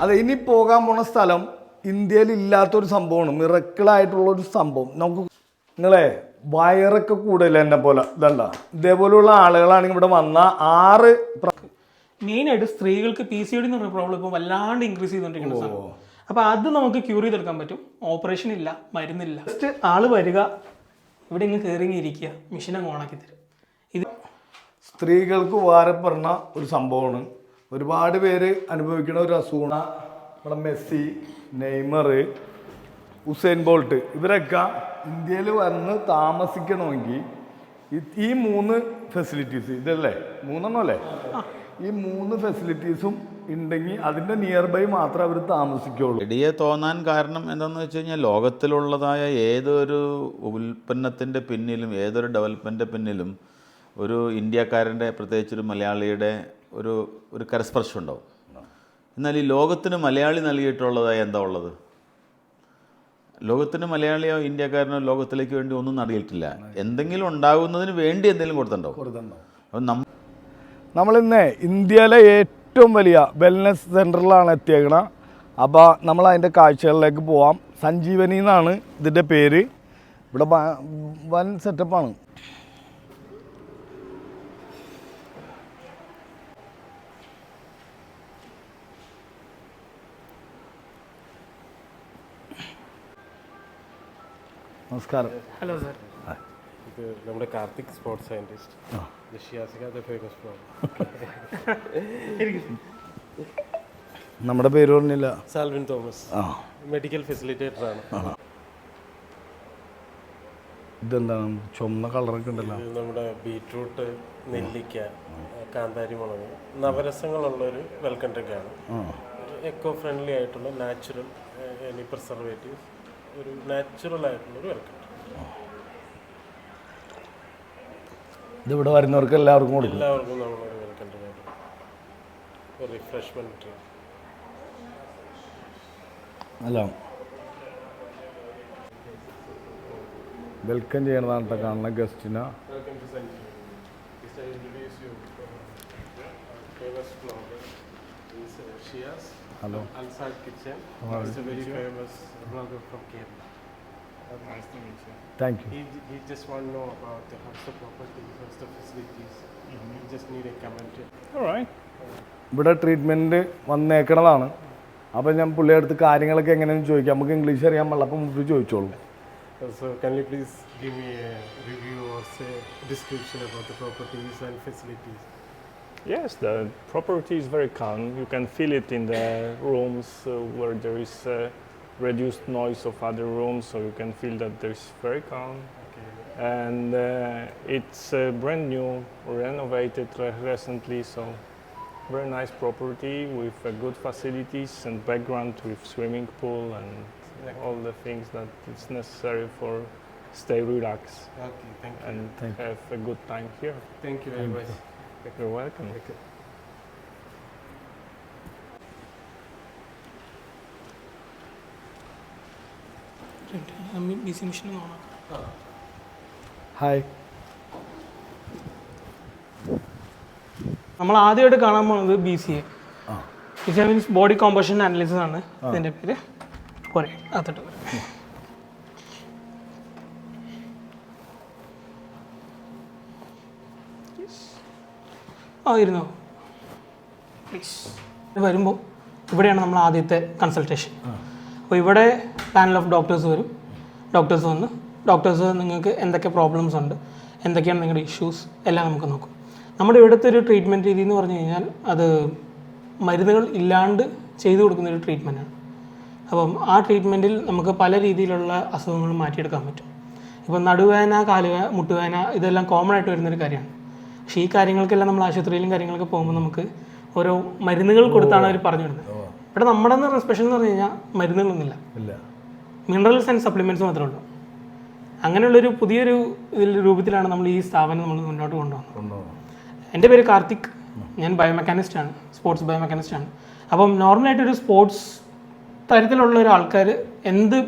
അതെ, ഇനി പോകാൻ പോണ സ്ഥലം ഇന്ത്യയിൽ ഇല്ലാത്തൊരു സംഭവമാണ്, മിറക്കിളായിട്ടുള്ളൊരു സംഭവം. നമുക്ക് നിങ്ങളെ വയറൊക്കെ കൂടുതൽ എന്നെ പോലെ ഇതല്ല, ഇതേപോലെയുള്ള ആളുകളാണെങ്കിൽ ഇവിടെ വന്ന 6 മെയിനായിട്ട് സ്ത്രീകൾക്ക് PCOD എന്ന് പറയുന്ന പ്രോബ്ലം ഇപ്പോൾ വല്ലാണ്ട് ഇൻക്രീസ് ചെയ്തുകൊണ്ടിരിക്കുന്ന സാധനം. അപ്പോൾ അത് നമുക്ക് ക്യൂർ ചെയ്തെടുക്കാൻ പറ്റും. ഓപ്പറേഷൻ ഇല്ല, മരുന്നില്ല. ജസ്റ്റ് ആള് വരിക, ഇവിടെ ഇങ്ങ് കയറി ഇരിക്കുക, മെഷീൻ അങ്ങ് ഓണാക്കി തരും. ഇത് സ്ത്രീകൾക്ക് ഉപകാരപ്പെടുന്ന ഒരു സംഭവമാണ്. ഒരുപാട് പേര് അനുഭവിക്കുന്ന ഒരു അസുഖമാണ്. നമ്മുടെ മെസ്സി, നെയ്മർ, ഉസൈൻ ബോൾട്ട് ഇവരൊക്കെ ഇന്ത്യയിൽ വന്ന് താമസിക്കണമെങ്കിൽ ഈ 3 ഫെസിലിറ്റീസ് ഇതല്ലേ, 3 അല്ലേ, ഈ 3 ഫെസിലിറ്റീസും ഉണ്ടെങ്കിൽ അതിൻ്റെ നിയർ ബൈ മാത്രമേ അവർ താമസിക്കുകയുള്ളൂ. ഇടിയെ തോന്നാൻ കാരണം എന്താണെന്ന് വെച്ച് കഴിഞ്ഞാൽ ലോകത്തിലുള്ളതായ ഏതൊരു ഉൽപ്പന്നത്തിൻ്റെ പിന്നിലും ഏതൊരു ഡെവലപ്മെൻറ്റിൻ്റെ പിന്നിലും ഒരു ഇന്ത്യക്കാരൻ്റെ പ്രത്യേകിച്ചൊരു മലയാളിയുടെ ഒരു കരസ്പർശം ഉണ്ടാവും. എന്നാൽ ഈ ലോകത്തിന് മലയാളി നൽകിയിട്ടുള്ളതായ എന്താ ഉള്ളത്? ലോകത്തിന് മലയാളിയോ ഇന്ത്യക്കാരനോ ലോകത്തിലേക്ക് വേണ്ടി ഒന്നും നൽകിയിട്ടില്ല. എന്തെങ്കിലും ഉണ്ടാകുന്നതിന് വേണ്ടി എന്തെങ്കിലും കൊടുത്തിട്ടുണ്ടാവും. അപ്പം നമ്മളിന്ന് ഇന്ത്യയിലെ ഏറ്റവും വലിയ വെൽനസ് സെൻറ്ററിലാണ് എത്തിയേക്കണം. അപ്പോൾ നമ്മൾ അതിൻ്റെ കാഴ്ചകളിലേക്ക് പോവാം. സഞ്ജീവനി എന്നാണ് ഇതിൻ്റെ പേര്. ഇവിടെ വൻ സെറ്റപ്പാണ്. നമസ്കാരം. Hello sir. ഇത് നമ്മുടെ കാർത്തിക് സ്പോർട്സ് സയൻറ്റിസ്റ്റ്. നമ്മുടെ പേര് പറഞ്ഞില്ല. സാൽവിൻ തോമസ്, മെഡിക്കൽ ഫെസിലിറ്റേറ്റർ ആണ്. ഇതെന്താണ് ചുമന്ന കളറൊക്കെ ഉണ്ടല്ലോ? നമ്മുടെ ബീറ്റ്റൂട്ട്, നെല്ലിക്ക, കാന്താരി മുളക്, നവരസങ്ങളുള്ളൊരു വെൽക്കം ഡ്രിങ്ക് ആണ്. എക്കോ ഫ്രണ്ട്ലി ആയിട്ടുള്ള നാച്ചുറൽ, എനി പ്രിസർവേറ്റീവ്സ്, ഒരു നാച്ചുറൽ ആയിട്ടുള്ളൊരു വെൽക്കം. ഇതിവിടെ വരുന്നവർക്ക് എല്ലാവർക്കും കൊടുക്കും. എല്ലാവർക്കും നമ്മളൊരു വെൽക്കം ഡ്രിങ്ക്, ഒരു റിഫ്രഷ്മെൻറ്റ് ഡ്രിങ്ക്. അല്ല, വെൽക്കം ചെയ്യണതാണ് കേട്ടോ കാണുന്ന ഗസ്റ്റിനെ. Hello. Alsad Kitchen. He's a very famous blogger from Kerala. Nice to meet you. Thank you. He just want to know about the house of properties, house of facilities. He just need a comment. All right. ഇവിടെ treatment വന്നേക്കണതാണ്. അപ്പോൾ ഞാൻ പുള്ളിയുടെ അടുത്ത് കാര്യങ്ങളൊക്കെ എങ്ങനെയാണെന്ന് ചോദിക്കാം. നമുക്ക് English അറിയാൻ പാടില്ല, അപ്പം മുമ്പ് ചോദിച്ചോളൂ. So can you please give me a review or say description about the properties and facilities? Yes, the property is very calm. You can feel it in the rooms where there is reduced noise of other rooms, so you can feel that there's very calm. Okay. And it's brand new, renovated recently, so very nice property with good facilities and background with swimming pool and all the things that it's necessary for stay relax. Okay, thank you. And have a good time here. Thank you very much. You're welcome. BC machine ഓണാക്കാം. Hi. നമ്മൾ ആദ്യമായിട്ട് കാണാൻ പോകുന്നത് BCA. BCA means body composition analysis ആണ് ഇതിൻ്റെ പേര്. പോരെ അകത്തോട്ട് ഇരുന്നോ പ്ലീസ്. വരുമ്പോൾ ഇവിടെയാണ് നമ്മൾ ആദ്യത്തെ കൺസൾട്ടേഷൻ. അപ്പോൾ ഇവിടെ പാനൽ ഓഫ് ഡോക്ടേഴ്സ് വരും. ഡോക്ടേഴ്സ് വന്ന് നിങ്ങൾക്ക് എന്തൊക്കെ പ്രോബ്ലംസ് ഉണ്ട്, എന്തൊക്കെയാണ് നിങ്ങളുടെ ഇഷ്യൂസ് എല്ലാം നമുക്ക് നോക്കും. നമ്മുടെ ഇവിടുത്തെ ഒരു ട്രീറ്റ്മെൻറ്റ് രീതി എന്ന് പറഞ്ഞു കഴിഞ്ഞാൽ അത് മരുന്നുകൾ ഇല്ലാണ്ട് ചെയ്തു കൊടുക്കുന്നൊരു ട്രീറ്റ്മെൻറ്റാണ്. അപ്പം ആ ട്രീറ്റ്മെൻറ്റിൽ നമുക്ക് പല രീതിയിലുള്ള അസുഖങ്ങൾ മാറ്റിയെടുക്കാൻ പറ്റും. ഇപ്പം നടുവേദന, കാലുവേദന, മുട്ടുവേദന ഇതെല്ലാം കോമൺ ആയിട്ട് വരുന്നൊരു കാര്യമാണ്. പക്ഷേ ഈ കാര്യങ്ങൾക്കെല്ലാം നമ്മൾ ആശുപത്രിയിലും കാര്യങ്ങളൊക്കെ പോകുമ്പോൾ നമുക്ക് ഓരോ മരുന്നുകൾ കൊടുത്താണ് അവർ പറഞ്ഞു വിടുന്നത്. ഇവിടെ നമ്മുടെ സ്പെഷ്യൽ എന്ന് പറഞ്ഞു കഴിഞ്ഞാൽ മരുന്നുകളൊന്നുമില്ല, മിനറൽസ് ആൻഡ് സപ്ലിമെൻറ്റ്സ് മാത്രമേ ഉള്ളൂ. അങ്ങനെയുള്ളൊരു പുതിയൊരു രൂപത്തിലാണ് നമ്മൾ ഈ സ്ഥാപനം നമ്മൾ മുന്നോട്ട് കൊണ്ടുപോകുന്നത്. എൻ്റെ പേര് കാർത്തിക്, ഞാൻ ബയോമെക്കാനിസ്റ്റാണ്, സ്പോർട്സ് ബയോമെക്കാനിസ്റ്റാണ്. അപ്പം നോർമലായിട്ടൊരു സ്പോർട്സ് തരത്തിലുള്ള ഒരു ആൾക്കാർ എന്ത്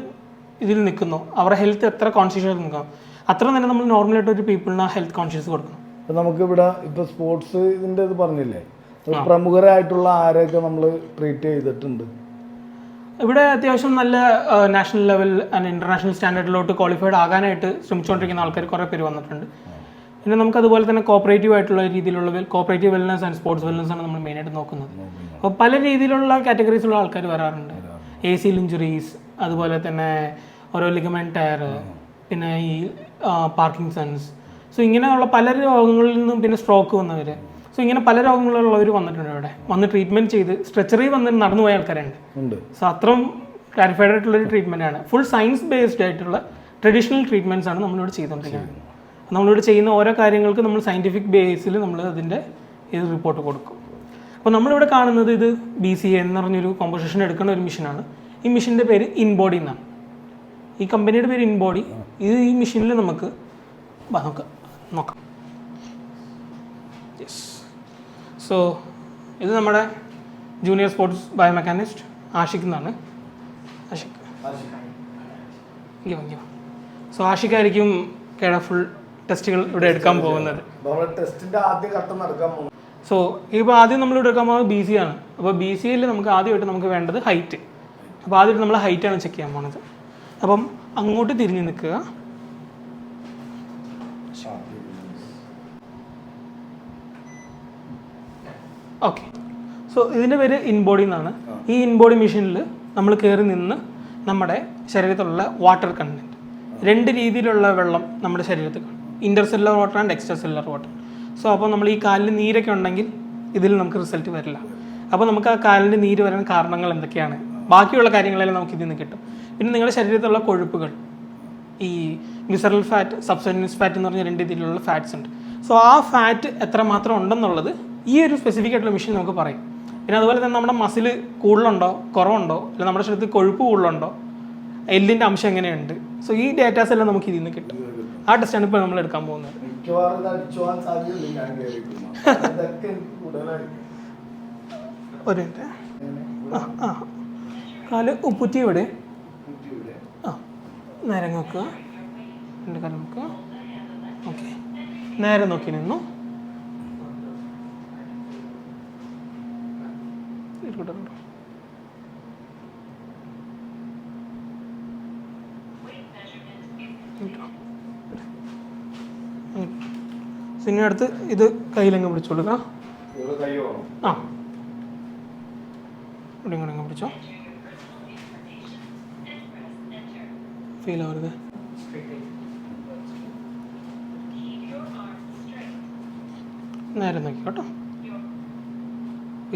ഇതിൽ നിൽക്കുന്നോ അവരുടെ ഹെൽത്ത് എത്ര കോൺഷ്യസ് നിൽക്കണം അത്ര തന്നെ നമ്മൾ നോർമലായിട്ടൊരു പീപ്പിളിന് ഹെൽത്ത് കോൺഷ്യസ് കൊടുക്കണം. ഇപ്പം നമുക്കിവിടെ ഇപ്പോൾ സ്പോർട്സ് ഇതിൻ്റെ ഇത് പറഞ്ഞില്ലേ, പ്രമുഖരായിട്ടുള്ള ആരെയൊക്കെ നമ്മൾ ട്രീറ്റ് ചെയ്തിട്ടുണ്ട്? ഇവിടെ അത്യാവശ്യം നല്ല നാഷണൽ ലെവൽ ആൻഡ് ഇൻ്റർനാഷണൽ സ്റ്റാൻഡേർഡിലോട്ട് ക്വാളിഫൈഡ് ആകാനായിട്ട് ശ്രമിച്ചുകൊണ്ടിരിക്കുന്ന ആൾക്കാർ കുറേ പേര് വന്നിട്ടുണ്ട്. പിന്നെ നമുക്ക് അതുപോലെ തന്നെ കോപ്പറേറ്റീവ് ആയിട്ടുള്ള രീതിയിലുള്ള cooperative wellness and sports wellness ആണ് നമ്മൾ മെയിനായിട്ട് നോക്കുന്നത്. അപ്പോൾ പല രീതിയിലുള്ള കാറ്റഗറീസിലുള്ള ആൾക്കാർ വരാറുണ്ട്. ACL ഇഞ്ചുറീസ്, അതുപോലെ തന്നെ ഓരോ ലിഗമെന്റ് ടയർ, പിന്നെ ഈ പാർക്കിൻസൺസ്, സോ ഇങ്ങനെയുള്ള പല രോഗങ്ങളിൽ നിന്നും, പിന്നെ സ്ട്രോക്ക് വന്നവർ, സോ ഇങ്ങനെ പല രോഗങ്ങളുള്ളവർ വന്നിട്ടുണ്ട്. ഇവിടെ വന്ന് ട്രീറ്റ്മെൻറ്റ് ചെയ്ത് സ്ട്രെച്ചറിൽ വന്ന് നടന്നു പോയ ആൾക്കാരുണ്ട്. സോ അത്രയും ക്ലാരിഫൈഡ് ആയിട്ടുള്ളൊരു ട്രീറ്റ്മെൻ്റ് ആണ്. ഫുൾ സയൻസ് ബേസ്ഡ് ആയിട്ടുള്ള ട്രഡീഷണൽ ട്രീറ്റ്മെൻറ്റ്സ് ആണ് നമ്മളിവിടെ ചെയ്തുകൊണ്ടിരിക്കുന്നത്. നമ്മളിവിടെ ചെയ്യുന്ന ഓരോ കാര്യങ്ങൾക്ക് നമ്മൾ സയൻറ്റിഫിക് ബേസിൽ നമ്മൾ അതിൻ്റെ ഇത് റിപ്പോർട്ട് കൊടുക്കും. അപ്പോൾ നമ്മളിവിടെ കാണുന്നത് ഇത് BCA എന്ന് പറഞ്ഞൊരു കോമ്പോസിഷൻ എടുക്കുന്ന ഒരു മെഷീനാണ്. ഈ മെഷീൻ്റെ പേര് ഇൻബോഡി എന്നാണ്. ഈ കമ്പനിയുടെ പേര് ഇൻബോഡി. ഇത് ഈ മെഷീനിൽ നമുക്ക് നോക്കാം. യെസ്. സോ ഇത് നമ്മുടെ ജൂനിയർ സ്പോർട്സ് ബയോമെക്കാനിസ്റ്റ് ആഷിഖ് എന്നാണ്. ആഷിഖ് സോ ആഷിഖായിരിക്കും ഫുൾ ടെസ്റ്റുകൾ ഇവിടെ എടുക്കാൻ പോകുന്നത്. ടെസ്റ്റിന്റെ ആദ്യ ഘട്ടം നടക്കാൻ പോകും. സോ ഇപ്പോൾ ആദ്യം നമ്മൾ എടുക്കാൻ പോകുന്നത് BC ആണ്. അപ്പോൾ BCയിൽ നമുക്ക് ആദ്യമായിട്ട് നമുക്ക് വേണ്ടത് ഹൈറ്റ്. അപ്പോൾ ആദ്യമായിട്ട് നമ്മൾ ഹൈറ്റാണ് ചെക്ക് ചെയ്യാൻ പോകുന്നത്. അപ്പം അങ്ങോട്ട് തിരിഞ്ഞ് നിൽക്കുക. ഓക്കെ. സോ ഇതിൻ്റെ പേര് ഇൻബോഡി എന്നാണ്. ഈ ഇൻബോഡി മെഷീനിൽ നമ്മൾ കയറി നിന്ന് നമ്മുടെ ശരീരത്തിലുള്ള വാട്ടർ കണ്ടൻറ്റ്, 2 രീതിയിലുള്ള വെള്ളം നമ്മുടെ ശരീരത്തിൽ കാണും. ഇൻ്റർസെല്ലുലർ വാട്ടർ ആൻഡ് എക്സ്ട്രാസെല്ലുലർ വാട്ടർ. സോ അപ്പോൾ നമ്മൾ ഈ കാലിൽ നീരൊക്കെ ഉണ്ടെങ്കിൽ ഇതിൽ നമുക്ക് റിസൾട്ട് വരില്ല. അപ്പോൾ നമുക്ക് ആ കാലിൻ്റെ നീര് വരാൻ കാരണങ്ങൾ എന്തൊക്കെയാണ്, ബാക്കിയുള്ള കാര്യങ്ങളെല്ലാം നമുക്ക് ഇതിൽ നിന്ന് കിട്ടും. പിന്നെ നിങ്ങളുടെ ശരീരത്തിലുള്ള കൊഴുപ്പുകൾ, ഈ വിസറൽ ഫാറ്റ്, സബ്സ്റ്റൻസ് ഫാറ്റ് എന്ന് പറഞ്ഞ 2 രീതിയിലുള്ള ഫാറ്റ്സ് ഉണ്ട്. സോ ആ ഫാറ്റ് എത്രമാത്രം ഉണ്ടെന്നുള്ളത് ഈ ഒരു സ്പെസിഫിക് ആയിട്ടുള്ള മെഷീൻ നമുക്ക് പറയും. പിന്നെ അതുപോലെ തന്നെ നമ്മുടെ മസിൽ കൂടുതലുണ്ടോ കുറവുണ്ടോ, അല്ലെങ്കിൽ നമ്മുടെ ശരീരത്തിൽ കൊഴുപ്പ് കൂടുതലുണ്ടോ, എല്ലിൻ്റെ അംശം എങ്ങനെയുണ്ട്, സോ ഈ ഡേറ്റാസ് എല്ലാം നമുക്ക് ഇതിൽ നിന്ന് കിട്ടും. ആ ടെസ്റ്റാണ് ഇപ്പോൾ നമ്മൾ എടുക്കാൻ പോകുന്നത്. ഒരു മിനിറ്റ്. കാല് ഉപ്പുറ്റി ഇവിടെ. നേരെ നോക്കുക, 2 കാലം നോക്കുക. ഓക്കെ, നേരെ നോക്കി നിന്നു. പിന്നെ അടുത്ത് ഇത് കയ്യിലങ്ങ് പിടിച്ചു കൊടുക്കുക. ആ, ഇവിടെ ഇങ്ങനെ പിടിച്ചോ. ഫീൽ ആവരുത്. നേരെ നോക്കി കേട്ടോ.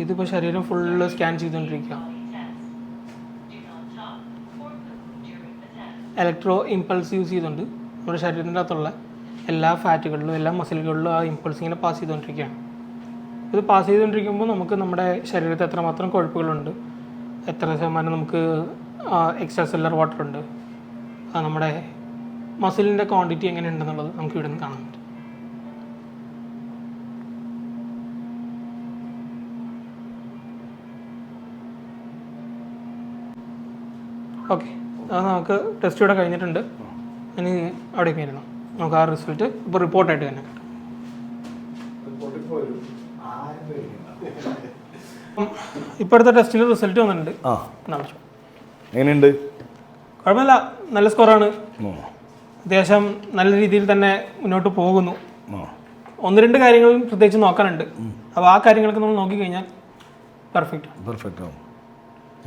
ഇതിപ്പോൾ ശരീരം ഫുള്ള് സ്കാൻ ചെയ്തുകൊണ്ടിരിക്കുക. ഇലക്ട്രോ ഇമ്പൾസ് യൂസ് ചെയ്തുകൊണ്ട് നമ്മുടെ ശരീരത്തിൻ്റെ അകത്തുള്ള എല്ലാ ഫാറ്റുകളിലും എല്ലാ മസിലുകളിലും ആ ഇമ്പൾസ് ഇങ്ങനെ പാസ് ചെയ്തുകൊണ്ടിരിക്കുകയാണ്. ഇത് പാസ് ചെയ്തുകൊണ്ടിരിക്കുമ്പോൾ നമുക്ക് നമ്മുടെ ശരീരത്തിൽ എത്രമാത്രം കൊഴുപ്പുകളുണ്ട്, എത്ര ശതമാനം നമുക്ക് എക്സ്ട്രാ സെല്ലുലർ വാട്ടർ ഉണ്ട്, നമ്മുടെ മസിലിൻ്റെ ക്വാണ്ടിറ്റി എങ്ങനെയുണ്ടെന്നുള്ളത് നമുക്ക് ഇവിടെ നിന്ന് കാണാൻ പറ്റും. ഓക്കെ, അത് നമുക്ക് ടെസ്റ്റ് ഇവിടെ കഴിഞ്ഞിട്ടുണ്ട്. ഇനി അവിടേക്ക് വരുന്നു. നമുക്ക് ആ റിസൾട്ട് ഇപ്പോൾ റിപ്പോർട്ടായിട്ട് തന്നെ കിട്ടും. ഇപ്പോഴത്തെ ടെസ്റ്റിൻ്റെ റിസൾട്ട് വന്നിട്ടുണ്ട്. എങ്ങനെയുണ്ട്? കുഴപ്പമില്ല, നല്ല സ്കോറാണ്. അത്യാവശ്യം നല്ല രീതിയിൽ തന്നെ മുന്നോട്ട് പോകുന്നു. 1-2 കാര്യങ്ങൾ പ്രത്യേകിച്ച് നോക്കാനുണ്ട്. അപ്പോൾ ആ കാര്യങ്ങളൊക്കെ നമ്മൾ നോക്കിക്കഴിഞ്ഞാൽ പെർഫെക്റ്റ് ആവും.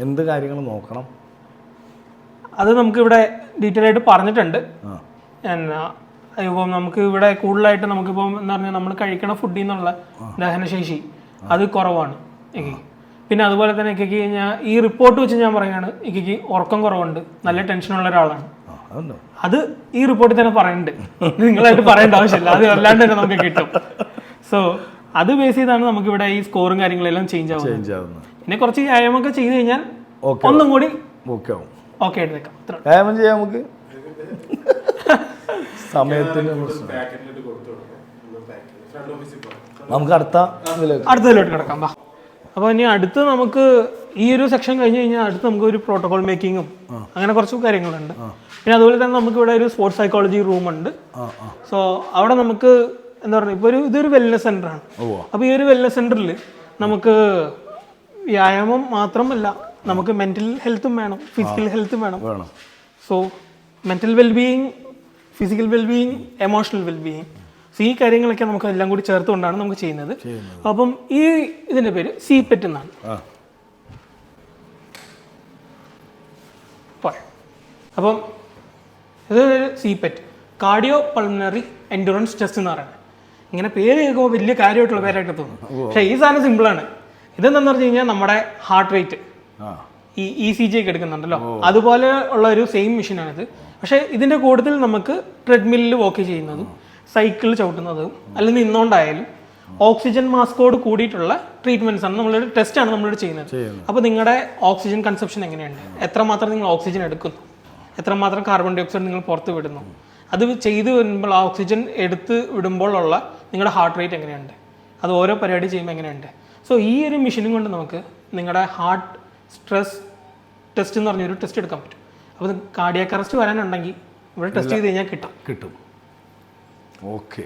എന്ത് കാര്യങ്ങൾ നോക്കണം അത് നമുക്കിവിടെ ഡീറ്റെയിൽ ആയിട്ട് പറഞ്ഞിട്ടുണ്ട്. ഇപ്പം നമുക്ക് ഇവിടെ കൂടുതലായിട്ട് നമുക്കിപ്പം എന്താ പറഞ്ഞാൽ നമ്മൾ കഴിക്കണ ഫുഡിൽ നിന്നുള്ള ദഹനശേഷി അത് കുറവാണ് എനിക്ക്. പിന്നെ അതുപോലെ തന്നെ എനിക്ക് ഞാൻ ഈ റിപ്പോർട്ട് വെച്ച് ഞാൻ പറയുകയാണ്, എനിക്ക് ഉറക്കം കുറവുണ്ട്, നല്ല ടെൻഷനുള്ള ഒരാളാണ്. അത് ഈ റിപ്പോർട്ടിൽ തന്നെ പറയുന്നുണ്ട്, നിങ്ങളായിട്ട് പറയേണ്ട ആവശ്യമില്ല, അത് അല്ലാണ്ട് തന്നെ നമുക്ക് കിട്ടും. സോ അത് ബേസ് ചെയ്താണ് നമുക്കിവിടെ ഈ സ്കോറും കാര്യങ്ങളെല്ലാം ചേഞ്ച് ആവുന്നത്. പിന്നെ കുറച്ച് വ്യായാമമൊക്കെ ചെയ്ത് കഴിഞ്ഞാൽ ഒന്നും കൂടി ഓക്കെ ആയിട്ട് നിൽക്കാം. വ്യായാമം ചെയ്യാം നമുക്ക് സമയത്തിന്. നമുക്ക് അടുത്തതിലോട്ട് കിടക്കാം. വാ. അപ്പോൾ ഇനി അടുത്ത് നമുക്ക് ഈ ഒരു സെക്ഷൻ കഴിഞ്ഞ് കഴിഞ്ഞാൽ അടുത്ത് നമുക്ക് ഒരു പ്രോട്ടോകോൾ മേക്കിങ്ങും അങ്ങനെ കുറച്ച് കാര്യങ്ങളുണ്ട്. പിന്നെ അതുപോലെ തന്നെ നമുക്ക് ഇവിടെ ഒരു സ്പോർട്സ് സൈക്കോളജി റൂം ഉണ്ട്. സോ അവിടെ നമുക്ക് എന്താ പറയുക, ഇപ്പോൾ ഇതൊരു വെൽനസ് സെൻ്ററാണ്. അപ്പോൾ ഈ ഒരു വെൽനസ് സെൻ്ററിൽ നമുക്ക് വ്യായാമം മാത്രമല്ല നമുക്ക് മെൻ്റൽ ഹെൽത്തും വേണം, ഫിസിക്കൽ ഹെൽത്തും വേണം. വേണം. So mental wellbeing, physical wellbeing, emotional wellbeing, so ഈ കാര്യങ്ങളൊക്കെ നമുക്ക് എല്ലാം കൂടി ചേർത്തുകൊണ്ടാണ് നമുക്ക് ചെയ്യുന്നത്. അപ്പം ഇതിൻ്റെ പേര് CPET എന്നാണ്. അപ്പം ഇത് CPET, cardio pulmonary endurance test എന്ന് പറയുന്നത്. ഇങ്ങനെ പേര് കേൾക്കുമ്പോൾ വലിയ കാര്യമായിട്ടുള്ള പേരായിട്ട് തോന്നും, പക്ഷേ ഈ സാധനം സിമ്പിളാണ്. ഇതെന്താന്ന് പറഞ്ഞു കഴിഞ്ഞാൽ നമ്മുടെ ഹാർട്ട് റേറ്റ് ഈ ECG ഒക്കെ എടുക്കുന്നുണ്ടല്ലോ, അതുപോലെ ഉള്ള ഒരു സെയിം മെഷീനാണിത്. പക്ഷേ ഇതിൻ്റെ കൂടുതൽ നമുക്ക് ട്രെഡ്മില്ലിൽ വോക്ക് ചെയ്യുന്നതും സൈക്കിൾ ചവിട്ടുന്നതും അല്ലെങ്കിൽ നിന്നുകൊണ്ടായാലും ഓക്സിജൻ മാസ്കോട് കൂടിയിട്ടുള്ള ട്രീറ്റ്മെൻറ്റ്സ് ആണ്, നമ്മളൊരു ടെസ്റ്റാണ് നമ്മളിവിടെ ചെയ്യുന്നത്. അപ്പോൾ നിങ്ങളുടെ ഓക്സിജൻ കൺസപ്ഷൻ എങ്ങനെയുണ്ട്, എത്രമാത്രം നിങ്ങൾ ഓക്സിജൻ എടുക്കുന്നു, എത്രമാത്രം കാർബൺ ഡൈ ഓക്സൈഡ് നിങ്ങൾ പുറത്ത് വിടുന്നു, അത് ചെയ്ത് വരുമ്പോൾ ആ ഓക്സിജൻ എടുത്ത് വിടുമ്പോഴുള്ള നിങ്ങളുടെ ഹാർട്ട് റേറ്റ് എങ്ങനെയുണ്ട്, അത് ഓരോ പരിപാടി ചെയ്യുമ്പോൾ എങ്ങനെയുണ്ട്. സോ ഈ ഒരു മെഷീനും കൊണ്ട് നമുക്ക് നിങ്ങളുടെ ഹാർട്ട് സ്ട്രെസ് ടെസ്റ്റ് എന്ന് പറഞ്ഞൊരു ടെസ്റ്റ് എടുക്കാൻ പറ്റും. അപ്പോൾ കാർഡിയാക് അറസ്റ്റ് വരാനുണ്ടെങ്കിൽ ഇവിടെ ടെസ്റ്റ് ചെയ്ത് കഴിഞ്ഞാൽ കിട്ടും. ഓക്കെ,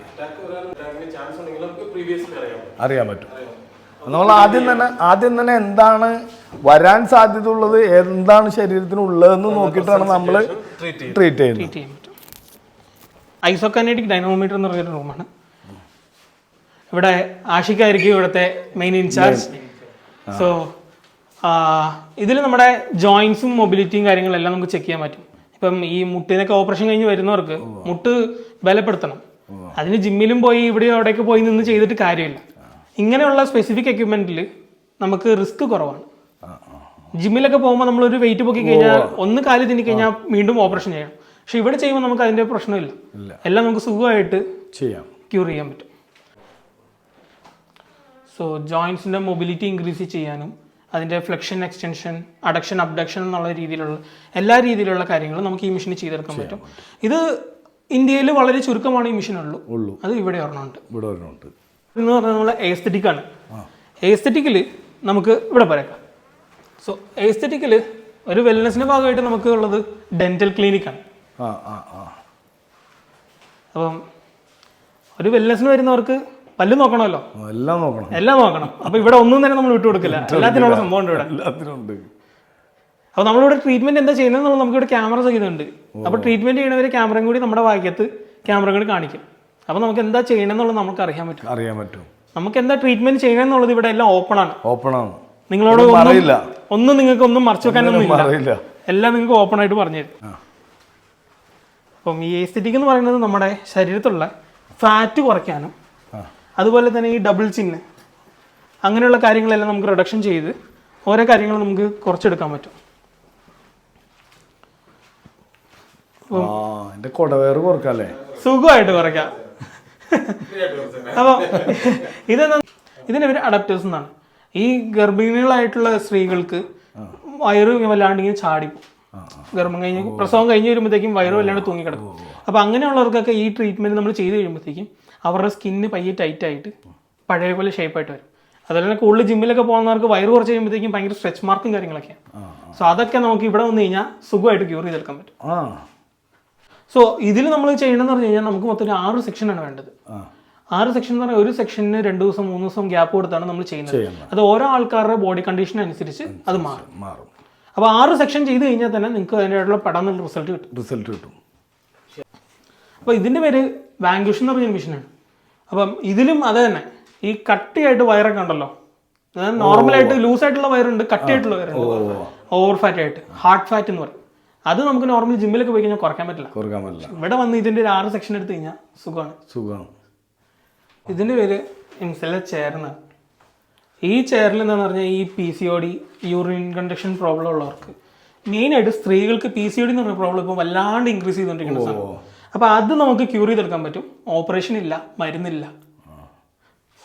അറിയാൻ പറ്റും. നമ്മൾ ആദ്യം തന്നെ എന്താണ് വരാൻ സാധ്യത ഉള്ളത്, എന്താണ് ശരീരത്തിനുള്ളതെന്ന് നോക്കിയിട്ടാണ് നമ്മൾ ട്രീറ്റ് ചെയ്യുന്നത്. ഐസോകൈനറ്റിക് ഡൈനാമോമീറ്റർ എന്ന് പറഞ്ഞൊരു റൂമാണ്. ഇവിടെ ആഷിക്കായിരിക്കും ഇവിടുത്തെ മെയിൻ ഇൻചാർജ്. സോ ഇതിൽ നമ്മുടെ ജോയിൻസും മൊബിലിറ്റിയും കാര്യങ്ങളെല്ലാം നമുക്ക് ചെക്ക് ചെയ്യാൻ പറ്റും. ഇപ്പം ഈ മുട്ടിനൊക്കെ ഓപ്പറേഷൻ കഴിഞ്ഞ് വരുന്നവർക്ക് മുട്ട് ബലപ്പെടുത്തണം, അതിന് ജിമ്മിലും പോയി ഇവിടെയോ അവിടെയൊക്കെ പോയി നിന്ന് ചെയ്തിട്ട് കാര്യമില്ല. ഇങ്ങനെയുള്ള സ്പെസിഫിക് എക്യുപ്മെന്റിൽ നമുക്ക് റിസ്ക് കുറവാണ്. ജിമ്മിലൊക്കെ പോകുമ്പോൾ നമ്മളൊരു വെയിറ്റ് പൊക്കി കഴിഞ്ഞാൽ ഒന്ന് കാല് തിന്നി കഴിഞ്ഞാൽ വീണ്ടും ഓപ്പറേഷൻ ചെയ്യണം. പക്ഷെ ഇവിടെ ചെയ്യുമ്പോൾ നമുക്ക് അതിൻ്റെ പ്രശ്നമില്ല, എല്ലാം നമുക്ക് സുഖമായിട്ട് ക്യൂർ ചെയ്യാൻ പറ്റും. സോ ജോയിൻസിൻ്റെ മൊബിലിറ്റി ഇൻക്രീസ് ചെയ്യാനും അതിൻ്റെ ഫ്ലെക്ഷൻ, എക്സ്റ്റൻഷൻ, അഡക്ഷൻ, അബ്ഡക്ഷൻ എന്നുള്ള രീതിയിലുള്ള എല്ലാ രീതിയിലുള്ള കാര്യങ്ങളും നമുക്ക് ഈ മെഷീനിൽ ചെയ്തെടുക്കാൻ പറ്റും. ഇത് ഇന്ത്യയിൽ വളരെ ചുരുക്കമാണ് ഈ മെഷീൻ ഉള്ളൂ, അത് ഇവിടെ ഒരെണ്ണമുണ്ട്. എന്ന് പറഞ്ഞാൽ നമ്മൾ എസ്തെറ്റിക്കാണ്. എസ്തെറ്റിക്കിൽ നമുക്ക് ഇവിടെ പറയാം. സോ എസ്തെറ്റിക്കിൽ ഒരു വെൽനെസ്സിൻ്റെ ഭാഗമായിട്ട് നമുക്ക് ഉള്ളത് ഡെന്റൽ ക്ലിനിക്കാണ്. അപ്പം ഒരു വെൽനെസ്സിന് വരുന്നവർക്ക് പല്ല് നോക്കണമല്ലോ, എല്ലാം നോക്കണം. അപ്പൊ ഇവിടെ ഒന്നും തന്നെ നമ്മൾ വിട്ടുകൊടുക്കില്ല, എല്ലാത്തിനുള്ള സംഭവം ഉണ്ട് ഇവിടെ. അപ്പൊ നമ്മളിവിടെ ട്രീറ്റ്മെന്റ് എന്താ ചെയ്യുന്നത് നമുക്കിവിടെ ക്യാമറ സഹിതമുണ്ട്. അപ്പൊ ട്രീറ്റ്മെന്റ് ചെയ്യണവര് ക്യാമറയും കൂടി നമ്മുടെ വായിക്കത്ത് ക്യാമറ കൂടി കാണിക്കും. അപ്പൊ നമുക്ക് എന്താ ചെയ്യണമെന്നുള്ളത് നമുക്ക് അറിയാൻ പറ്റും. നമുക്ക് എന്താ ട്രീറ്റ്മെന്റ് ചെയ്യണമെന്നുള്ളത് ഇവിടെ എല്ലാം ഓപ്പൺ ആണ്. നിങ്ങളോട് ഒന്നും നിങ്ങൾക്ക് ഒന്നും മറച്ചു വെക്കാനൊന്നും ഇല്ല, എല്ലാം നിങ്ങൾക്ക് ഓപ്പൺ ആയിട്ട് പറഞ്ഞു തരും. അപ്പം ഈ എസ്തെറ്റിക് എന്ന് പറയുന്നത് നമ്മുടെ ശരീരത്തിലുള്ള ഫാറ്റ് കുറയ്ക്കാനും അതുപോലെ തന്നെ ഈ ഡബിൾ ചിന്ന് അങ്ങനെയുള്ള കാര്യങ്ങളെല്ലാം നമുക്ക് റിഡക്ഷൻ ചെയ്ത് ഓരോ കാര്യങ്ങളും നമുക്ക് കുറച്ചെടുക്കാൻ പറ്റും. സുഖമായിട്ട് കുറയ്ക്കാം. അപ്പം ഇതിൻ്റെ പേര് അഡാപ്റ്റേഴ്സ് എന്നാണ്. ഈ ഗർഭിണികളായിട്ടുള്ള സ്ത്രീകൾക്ക് വയറ് വല്ലാണ്ട് ഇങ്ങനെ ചാടിപ്പോ, ഗർഭം കഴിഞ്ഞ് പ്രസവം കഴിഞ്ഞ് വരുമ്പോഴത്തേക്കും വയറ് വല്ലാണ്ട് തൂങ്ങിക്കിടക്കും. അപ്പം അങ്ങനെയുള്ളവർക്കൊക്കെ ഈ ട്രീറ്റ്മെൻറ്റ് നമ്മൾ ചെയ്ത് കഴിയുമ്പോഴത്തേക്കും അവരുടെ സ്കിന്ന് പയ്യെ ടൈറ്റായിട്ട് പഴയ പോലെ ഷേപ്പായിട്ട് വരും. അതുപോലെ തന്നെ കൂടുതൽ ജിമ്മിലൊക്കെ പോകുന്നവർക്ക് വയറ് കുറച്ച് കഴിയുമ്പോഴത്തേക്കും ഭയങ്കര സ്ട്രെച്ച് മാർക്കും കാര്യങ്ങളൊക്കെയാണ്. സോ അതൊക്കെ നമുക്ക് ഇവിടെ വന്നു കഴിഞ്ഞാൽ സുഖമായിട്ട് ക്യൂർ ചെയ്തെടുക്കാൻ പറ്റും. സോ ഇതിൽ നമ്മൾ ചെയ്യണമെന്ന് പറഞ്ഞു കഴിഞ്ഞാൽ നമുക്ക് മൊത്തം 6 സെക്ഷനാണ് വേണ്ടത്. 6 സെക്ഷൻ എന്ന് പറഞ്ഞാൽ ഒരു സെക്ഷന് 2 ദിവസം 3 ദിവസം ഗ്യാപ്പ് കൊടുത്താണ് നമ്മൾ ചെയ്യുന്നത്. അത് ഓരോ ആൾക്കാരുടെ ബോഡി കണ്ടീഷൻ അനുസരിച്ച് അത് മാറും. അപ്പോൾ 6 സെക്ഷൻ ചെയ്ത് കഴിഞ്ഞാൽ തന്നെ നിങ്ങൾക്ക് അതിൻ്റെയുള്ള പടം റിസൾട്ട് കിട്ടും. അപ്പോൾ ഇതിൻ്റെ പേര് വാങ്കുഷ് എന്ന് പറഞ്ഞൊരു മെഷീനാണ്. അപ്പം ഇതിലും അത് തന്നെ ഈ കട്ടിയായിട്ട് വയറൊക്കെ ഉണ്ടല്ലോ, അതായത് നോർമലായിട്ട് ലൂസായിട്ടുള്ള വയറുണ്ട്, കട്ടിയായിട്ടുള്ള വയറുണ്ട്, ഓവർ ഫാറ്റ് ആയിട്ട് ഹാർട്ട് ഫാറ്റ് എന്ന് പറയും. അത് നമുക്ക് നോർമൽ ജിമ്മിലൊക്കെ പോയി കഴിഞ്ഞാൽ കുറയ്ക്കാൻ പറ്റില്ല. ഇവിടെ വന്ന് ഇതിൻ്റെ ഒരു 6 സെക്ഷൻ എടുത്ത് കഴിഞ്ഞാൽ സുഖമാണ്. ഇതിൻ്റെ പേര് ഇൻസെല്ല ചെയർ എന്നാണ്. ഈ ചെയറിൽ എന്താണെന്ന് പറഞ്ഞാൽ ഈ PCOD, യൂറിൻ കണ്ടക്ഷൻ പ്രോബ്ലം ഉള്ളവർക്ക്, മെയിനായിട്ട് സ്ത്രീകൾക്ക് PCOD എന്ന് പറഞ്ഞ പ്രോബ്ലം ഇപ്പോൾ വല്ലാണ്ട് ഇൻക്രീസ് ചെയ്തുകൊണ്ടിരിക്കുന്ന സാധനം. അപ്പോൾ അത് നമുക്ക് ക്യൂർ ചെയ്തെടുക്കാൻ പറ്റും. ഓപ്പറേഷൻ ഇല്ല, മരുന്നില്ല,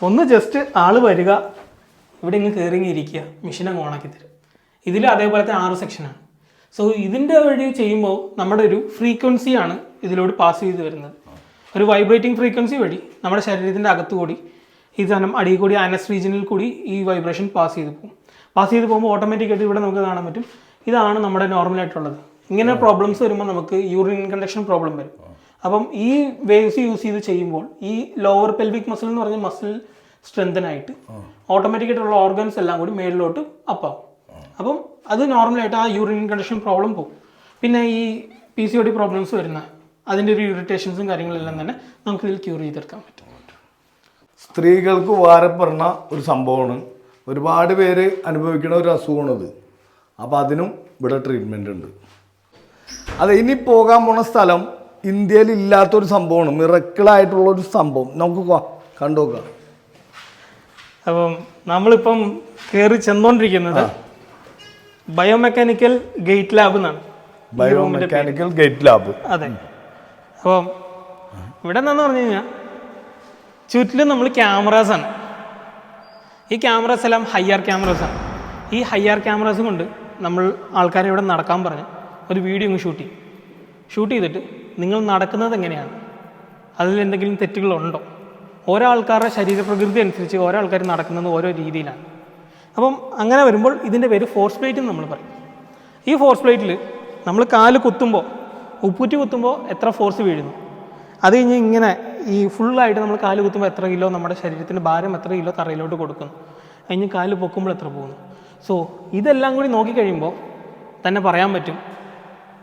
ഒന്ന് ജസ്റ്റ് ആള് വരിക, ഇവിടെ ഇങ്ങ് കയറി ഇരിക്കുക, മെഷീൻ അങ്ങ് ഓണാക്കി തരും. ഇതിൽ അതേപോലത്തെ 6 സെക്ഷനാണ്. സോ ഇതിൻ്റെ വഴി ചെയ്യുമ്പോൾ നമ്മുടെ ഒരു ഫ്രീക്വൻസിയാണ് ഇതിലൂടെ പാസ് ചെയ്ത് വരുന്നത്. ഒരു വൈബ്രേറ്റിംഗ് ഫ്രീക്വൻസി വഴി നമ്മുടെ ശരീരത്തിൻ്റെ അകത്ത് കൂടി ഈ സാധനം അടിയിൽ കൂടി ആനസ് റീജിയനിൽ കൂടി ഈ വൈബ്രേഷൻ പാസ് ചെയ്ത് പോകും. പാസ് ചെയ്ത് പോകുമ്പോൾ ഓട്ടോമാറ്റിക്കായിട്ട് ഇവിടെ നമുക്ക് കാണാൻ പറ്റും ഇതാണ് നമ്മുടെ നോർമലായിട്ടുള്ളത്. ഇങ്ങനെ പ്രോബ്ലംസ് വരുമ്പോൾ നമുക്ക് യൂറിൻ കണ്ടക്ഷൻ പ്രോബ്ലം വരും. അപ്പം ഈ വേവ്സ് യൂസ് ചെയ്ത് ചെയ്യുമ്പോൾ ഈ ലോവർ പെൽവിക് മസിൽ എന്ന് പറഞ്ഞ മസിൽ സ്ട്രെങ്തൻ ആയിട്ട് ഓട്ടോമാറ്റിക്കായിട്ടുള്ള ഓർഗൻസ് എല്ലാം കൂടി മേളിലോട്ട് അപ്പാവും. അപ്പം അത് നോർമലായിട്ട് ആ യൂറിൻ കണ്ടീഷൻ പ്രോബ്ലം പോകും. പിന്നെ ഈ PCOD പ്രോബ്ലംസ് വരുന്ന അതിൻ്റെ ഒരു ഇറിറ്റേഷൻസും കാര്യങ്ങളെല്ലാം തന്നെ നമുക്കിതിൽ ക്യൂർ ചെയ്തെടുക്കാൻ പറ്റും. സ്ത്രീകൾക്ക് വാരപ്പെടുന്ന ഒരു സംഭവമാണ്, ഒരുപാട് പേര് അനുഭവിക്കുന്ന ഒരു അസുഖമാണത്. അപ്പോൾ അതിനും ഇവിടെ ട്രീറ്റ്മെൻ്റ് ഉണ്ട്. അതെ, ഇനി പോകാൻ പോണ സ്ഥലം ഇന്ത്യയിൽ ഇല്ലാത്തൊരു സംഭവമാണ്, മിറക്കിളായിട്ടുള്ളൊരു സംഭവം. നമുക്ക് കണ്ടു നോക്കാം. അപ്പം നമ്മളിപ്പം കയറി ചെന്നുകൊണ്ടിരിക്കുന്നത് ബയോമെക്കാനിക്കൽ ഗേറ്റ് ലാബ് എന്നാണ്. Biomechanical gate lab. അതെ. അപ്പം ഇവിടെ എന്താണെന്ന് പറഞ്ഞു കഴിഞ്ഞാൽ ചുറ്റിലും നമ്മൾ ക്യാമറാസാണ്. ഈ ക്യാമറാസ് എല്ലാം ഹൈആർ ക്യാമറാസാണ്. ഈ ഹൈആർ ക്യാമറാസ് കൊണ്ട് നമ്മൾ ആൾക്കാരെ ഇവിടെ നടക്കാൻ പറഞ്ഞ് ഒരു വീഡിയോ അങ്ങ് ഷൂട്ട് ചെയ്തിട്ട് നിങ്ങൾ നടക്കുന്നത് എങ്ങനെയാണ്, അതിൽ എന്തെങ്കിലും തെറ്റുകളുണ്ടോ, ഓരോ ആൾക്കാരുടെ ശരീരപ്രകൃതി അനുസരിച്ച് ഓരോ ആൾക്കാർ നടക്കുന്നത് ഓരോ രീതിയിലാണ്. അപ്പം അങ്ങനെ വരുമ്പോൾ ഇതിൻ്റെ പേര് ഫോഴ്സ് പ്ലേറ്റ് എന്ന് നമ്മൾ പറയും. ഈ ഫോഴ്സ് പ്ലേറ്റിൽ നമ്മൾ കാല് കുത്തുമ്പോൾ, ഉപ്പൂറ്റി കുത്തുമ്പോൾ എത്ര ഫോഴ്സ് വീഴുന്നു, അത് കഴിഞ്ഞ് ഇങ്ങനെ ഈ ഫുള്ളായിട്ട് നമ്മൾ കാല് കുത്തുമ്പോൾ എത്ര കിലോ നമ്മുടെ ശരീരത്തിൻ്റെ ഭാരം എത്ര കിലോ തറയിലോട്ട് കൊടുക്കുന്നു, കഴിഞ്ഞ് കാല് പൊക്കുമ്പോൾ എത്ര പോകുന്നു. സോ ഇതെല്ലാം കൂടി നോക്കിക്കഴിയുമ്പോൾ തന്നെ പറയാൻ പറ്റും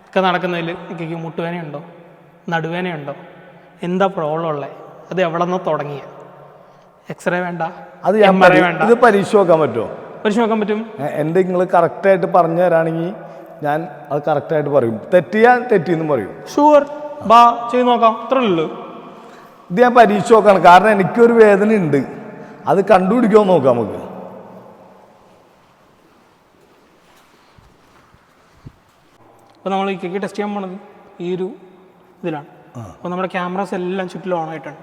ഒക്കെ നടക്കുന്നതിൽ എനിക്ക് മുട്ടുവേനയുണ്ടോ, നടുവേനയുണ്ടോ, എന്താ പ്രോബ്ലം ഉള്ളത്, അത് എവിടെ നിന്നോ തുടങ്ങിയ, എക്സ്റേ വേണ്ട, അത് MRI വേണ്ട, ഇത് പരീക്ഷ നോക്കാൻ പറ്റുമോ? പരീക്ഷ നോക്കാൻ പറ്റും. എൻ്റെ നിങ്ങൾ കറക്റ്റായിട്ട് പറഞ്ഞു തരാണെങ്കിൽ ഞാൻ അത് കറക്റ്റായിട്ട് പറയും, തെറ്റിയാൽ തെറ്റിയെന്നും പറയും. ഷുവർ, ബാ ചെയ്ത് നോക്കാം, അത്രേ ഉള്ളൂ. ഇത് ഞാൻ പരീക്ഷ നോക്കാണ്, കാരണം എനിക്കൊരു വേദന ഉണ്ട്, അത് കണ്ടുപിടിക്കുമോ നോക്കാം നമുക്ക്. അപ്പോൾ നമ്മൾ ഈ കേക്ക് ടെസ്റ്റ് ചെയ്യാൻ പോണത് ഈ ഒരു ഇതിലാണ്. അപ്പോൾ നമ്മുടെ ക്യാമറാസ് എല്ലാം ചുറ്റിലും ഓണായിട്ടാണ്.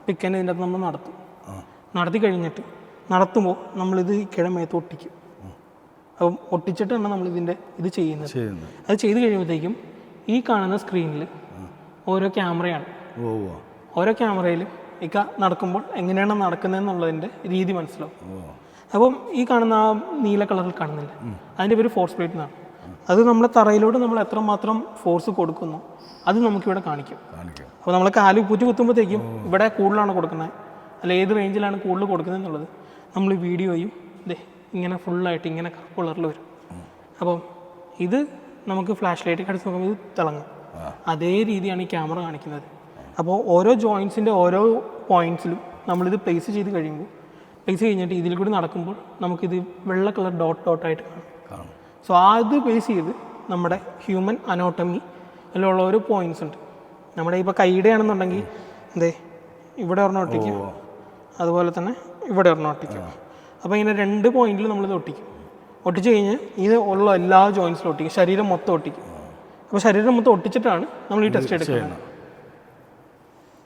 പിക്കന്നെ ഇതിൻ്റെ അകത്ത് നമ്മൾ നടത്തി കഴിഞ്ഞിട്ട് നടത്തുമ്പോൾ നമ്മളിത് കിഴമേത്ത് ഒട്ടിക്കും. അപ്പം ഒട്ടിച്ചിട്ടാണ് നമ്മളിതിൻ്റെ ഇത് ചെയ്യുന്നത്. അത് ചെയ്ത് കഴിയുമ്പോഴത്തേക്കും ഈ കാണുന്ന സ്ക്രീനിൽ ഓരോ ക്യാമറയാണ്. ഓരോ ക്യാമറയിലും ഇക്ക നടക്കുമ്പോൾ എങ്ങനെയാണ് നടക്കുന്നതെന്നുള്ളതിൻ്റെ രീതി മനസ്സിലാവും. അപ്പം ഈ കാണുന്ന ആ നീല കളറിൽ കാണുന്നില്ല, അതിൻ്റെ പേര് ഫോഴ്സ് പ്ലേറ്റ് എന്നാണ്. അത് നമ്മുടെ തറയിലോട്ട് നമ്മൾ എത്രമാത്രം ഫോഴ്സ് കൊടുക്കുന്നു അത് നമുക്കിവിടെ കാണിക്കും. അപ്പോൾ നമ്മൾ കാല് പൂറ്റി കുത്തുമ്പോഴത്തേക്കും ഇവിടെ കൂടുതലാണ് കൊടുക്കുന്നത്, അല്ല ഏത് റേഞ്ചിലാണ് കൂടുതൽ കൊടുക്കുന്നത് എന്നുള്ളത് നമ്മൾ വീഡിയോയും ഇങ്ങനെ ഫുള്ളായിട്ട് ഇങ്ങനെ കളറിൽ വരും. അപ്പം ഇത് നമുക്ക് ഫ്ലാഷ് ലൈറ്റ് കടിച്ച് നോക്കുമ്പോൾ ഇത് തിളങ്ങും. അതേ രീതിയാണ് ഈ ക്യാമറ കാണിക്കുന്നത്. അപ്പോൾ ഓരോ ജോയിൻസിൻ്റെ ഓരോ പോയിൻറ്റ്സിലും നമ്മളിത് പ്ലേസ് ചെയ്ത് കഴിയുമ്പോൾ, പ്ലേസ് കഴിഞ്ഞിട്ട് ഇതിൽ കൂടി നടക്കുമ്പോൾ നമുക്കിത് വെള്ള കളർ ഡോട്ടായിട്ട് കാണും. സോ അത് ബേസ് ചെയ്ത് നമ്മുടെ ഹ്യൂമൻ അനോട്ടമി അതിലുള്ള ഓരോ പോയിൻറ്റ്സ് ഉണ്ട്. നമ്മുടെ ഇപ്പോൾ കൈയുടെ ആണെന്നുണ്ടെങ്കിൽ ഇവിടെ ഒരെണ്ണം ഒട്ടിക്കും, അതുപോലെ തന്നെ ഇവിടെ ഒരെണ്ണം ഒട്ടിക്കും. അപ്പോൾ ഇങ്ങനെ 2 പോയിന്റിൽ നമ്മളിത് ഒട്ടിച്ച് കഴിഞ്ഞ് ഇത് ഉള്ള എല്ലാ ജോയിൻസിലും ഒട്ടിക്കും, ശരീരം മൊത്തം ഒട്ടിക്കും. അപ്പോൾ ശരീരം മൊത്തം ഒട്ടിച്ചിട്ടാണ് നമ്മൾ ഈ ടെസ്റ്റ് എടുക്കുന്നത്.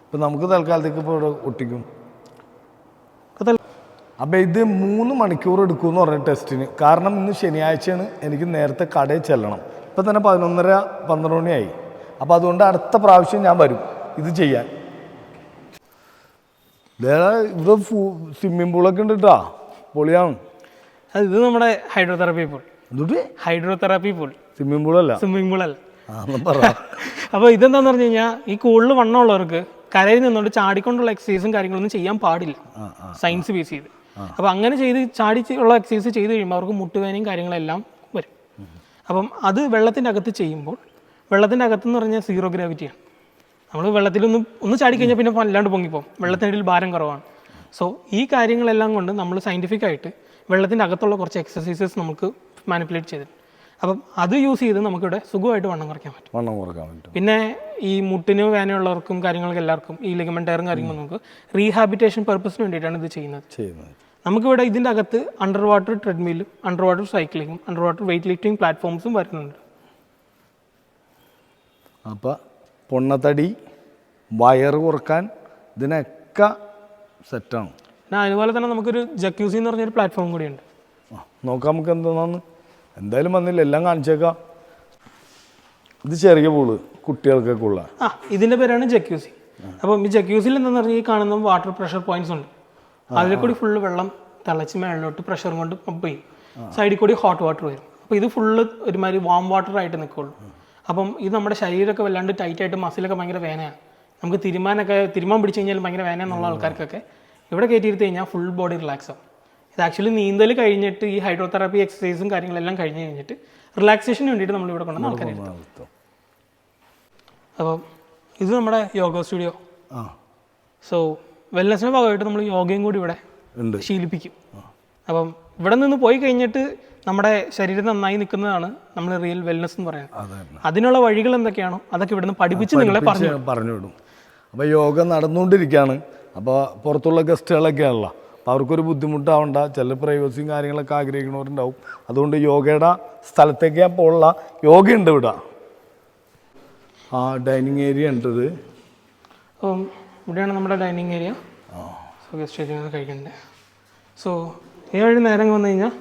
ഇപ്പം നമുക്ക് തൽക്കാലത്തേക്ക് ഇപ്പോൾ ഇവിടെ ഒട്ടിക്കും. അപ്പം ഇത് 3 മണിക്കൂർ എടുക്കുമെന്ന് പറഞ്ഞ ടെസ്റ്റിന്. കാരണം ഇന്ന് ശനിയാഴ്ചയാണ്, എനിക്ക് നേരത്തെ കടയിൽ ചെല്ലണം. ഇപ്പം തന്നെ 11:30-12 മണിയായി. അപ്പോൾ അതുകൊണ്ട് അടുത്ത പ്രാവശ്യം ഞാൻ വരും ഇത് ചെയ്യാൻ. ഇവിടെ സ്വിമ്മിംഗ് പൂളൊക്കെ ഉണ്ട് കേട്ടോ, പൊളിയാണ്. ഇത് നമ്മുടെ hydrotherapy pool. Hydrotherapy pool, swimming പൂളല്ല. അപ്പോൾ ഇതെന്താന്ന് പറഞ്ഞു കഴിഞ്ഞാൽ ഈ കൂടുതൽ വണ്ണമുള്ളവർക്ക് കരയിൽ നിന്നുകൊണ്ട് ചാടിക്കൊണ്ടുള്ള എക്സസൈസും കാര്യങ്ങളൊന്നും ചെയ്യാൻ പാടില്ല, സയൻസ് ബേസ് ചെയ്ത്. അപ്പോൾ അങ്ങനെ ചാടിച്ചുള്ള എക്സസൈസ് ചെയ്ത് കഴിയുമ്പോൾ അവർക്ക് മുട്ടുവേനയും കാര്യങ്ങളെല്ലാം വരും. അപ്പം അത് വെള്ളത്തിൻ്റെ അകത്ത് ചെയ്യുമ്പോൾ, വെള്ളത്തിൻ്റെ അകത്തെന്ന് പറഞ്ഞാൽ 0 ഗ്രാവിറ്റിയാണ്. നമ്മൾ വെള്ളത്തിലൊന്ന് ചാടിക്കഴിഞ്ഞാൽ പിന്നെ അല്ലാണ്ട് പൊങ്ങിപ്പോകും, വെള്ളത്തിനിടയിൽ ഭാരം കുറവാണ്. സോ ഈ കാര്യങ്ങളെല്ലാം കൊണ്ട് നമ്മൾ സയൻറ്റിഫിക്കായിട്ട് വെള്ളത്തിൻ്റെ അകത്തുള്ള കുറച്ച് എക്സസൈസസ് നമുക്ക് മാനിപ്പുലേറ്റ് ചെയ്തിട്ടുണ്ട്. അപ്പം അത് യൂസ് ചെയ്ത് നമുക്കിവിടെ സുഖമായിട്ട് വണ്ണം കുറയ്ക്കാൻ പറ്റും. പിന്നെ ഈ മുട്ടിന് വേനയുള്ളവർക്കും കാര്യങ്ങൾക്ക് എല്ലാവർക്കും ഈ ലിഗമെന്റ് ടയറും കാര്യങ്ങളും നമുക്ക് റീഹാബിറ്റേഷൻ പർപ്പസിന് വേണ്ടിയിട്ടാണ് ഇത് ചെയ്യുന്നത്. നമുക്കിവിടെ ഇതിൻ്റെ അകത്ത് അണ്ടർ വാട്ടർ ട്രെഡ്മില്ലും അണ്ടർ വാട്ടർ സൈക്ലിങ്ങും അണ്ടർ വാട്ടർ വെയിറ്റ് ലിഫ്റ്റിംഗ് പ്ലാറ്റ്ഫോംസും വരുന്നുണ്ട്. അപ്പം പൊണ്ണത്തടി, വയറ് കുറക്കാൻ ഇതിനൊക്കെ സെറ്റാണ്. പിന്നെ അതുപോലെ തന്നെ നമുക്കൊരു ജക്യൂസി എന്ന് പറഞ്ഞൊരു പ്ലാറ്റ്ഫോം കൂടിയുണ്ട്. നോക്കാം നമുക്ക് എന്താണെന്ന്. എന്തായാലും വന്നില്ല, എല്ലാം കാണിച്ചേക്കാം. ഇത് ചെറിയ പൂള്, കുട്ടികൾക്കൊക്കെ ഉള്ള. ഇതിൻ്റെ പേരാണ് ജക്യൂസി. അപ്പം ഈ ജക്യൂസിൽ എന്താണെന്ന് പറഞ്ഞാൽ ഈ കാണുന്ന വാട്ടർ പ്രഷർ പോയിന്റ്സ് ഉണ്ട്, അതിൽ കൂടി ഫുള്ള് വെള്ളം തിളച്ച് മേളിലോട്ട് പ്രഷർ കൊണ്ട് പമ്പ് ചെയ്യും. സൈഡിൽ കൂടി ഹോട്ട് വാട്ടർ വരും. അപ്പോൾ ഇത് ഫുള്ള് ഒരുമാതിരി വാം വാട്ടർ ആയിട്ട് നിൽക്കുള്ളൂ. അപ്പം ഇത് നമ്മുടെ ശരീരമൊക്കെ വല്ലാണ്ട് ടൈറ്റായിട്ട് മസിലൊക്കെ ഭയങ്കര വേനയാണ്. നമുക്ക് തിരുമാൻ പിടിച്ച് കഴിഞ്ഞാൽ ഭയങ്കര വേന എന്നുള്ള ആൾക്കാർക്കൊക്കെ ഇവിടെ കയറ്റിയിരുത്തി കഴിഞ്ഞാൽ ഫുൾ ബോഡി റിലാക്സ് ആവും. ഇത് ആക്ച്വലി നീന്തൽ കഴിഞ്ഞിട്ട് ഈ ഹൈഡ്രോതെറാപ്പി എക്സസൈസും കാര്യങ്ങളെല്ലാം കഴിഞ്ഞ് കഴിഞ്ഞിട്ട് റിലാക്സേഷന് വേണ്ടിയിട്ട് നമ്മൾ ഇവിടെ കൊണ്ടുവന്ന ആൾക്കാരെ എടുത്തു. അപ്പം ഇത് നമ്മുടെ യോഗ സ്റ്റുഡിയോ. സോ വെൽനെസ്സിൻ്റെ ഭാഗമായിട്ട് നമ്മൾ യോഗയും കൂടി ഇവിടെ ശീലിപ്പിക്കും. അപ്പം ഇവിടെ നിന്ന് പോയി കഴിഞ്ഞിട്ട് നമ്മുടെ ശരീരം നന്നായി നിൽക്കുന്നതാണ് നമ്മൾ റിയൽ വെൽനെസ് എന്ന് പറയുന്നത്. അതിനുള്ള വഴികൾ എന്തൊക്കെയാണോ അതൊക്കെ ഇവിടുന്ന് പഠിപ്പിച്ച് നിങ്ങളെ പറഞ്ഞു വിടും. അപ്പോൾ യോഗ നടന്നുകൊണ്ടിരിക്കുകയാണ്. അപ്പോൾ പുറത്തുള്ള ഗസ്റ്റുകളൊക്കെയാണല്ലോ, അപ്പോൾ അവർക്കൊരു ബുദ്ധിമുട്ടാവണ്ട. ചില പ്രൈവസിയും കാര്യങ്ങളൊക്കെ ആഗ്രഹിക്കുന്നവരുണ്ടാവും. അതുകൊണ്ട് യോഗയുടെ സ്ഥലത്തേക്ക് ഞാൻ പോലുള്ള യോഗയുണ്ട് ഇവിടെ. ഡൈനിങ് ഏരിയ ഉണ്ട്. ഇത് അപ്പം ഇവിടെയാണ് നമ്മുടെ dining area. So guest area കഴിക്കുന്നുണ്ട്. സോ ഈ വഴി നേരം വന്നു കഴിഞ്ഞാൽ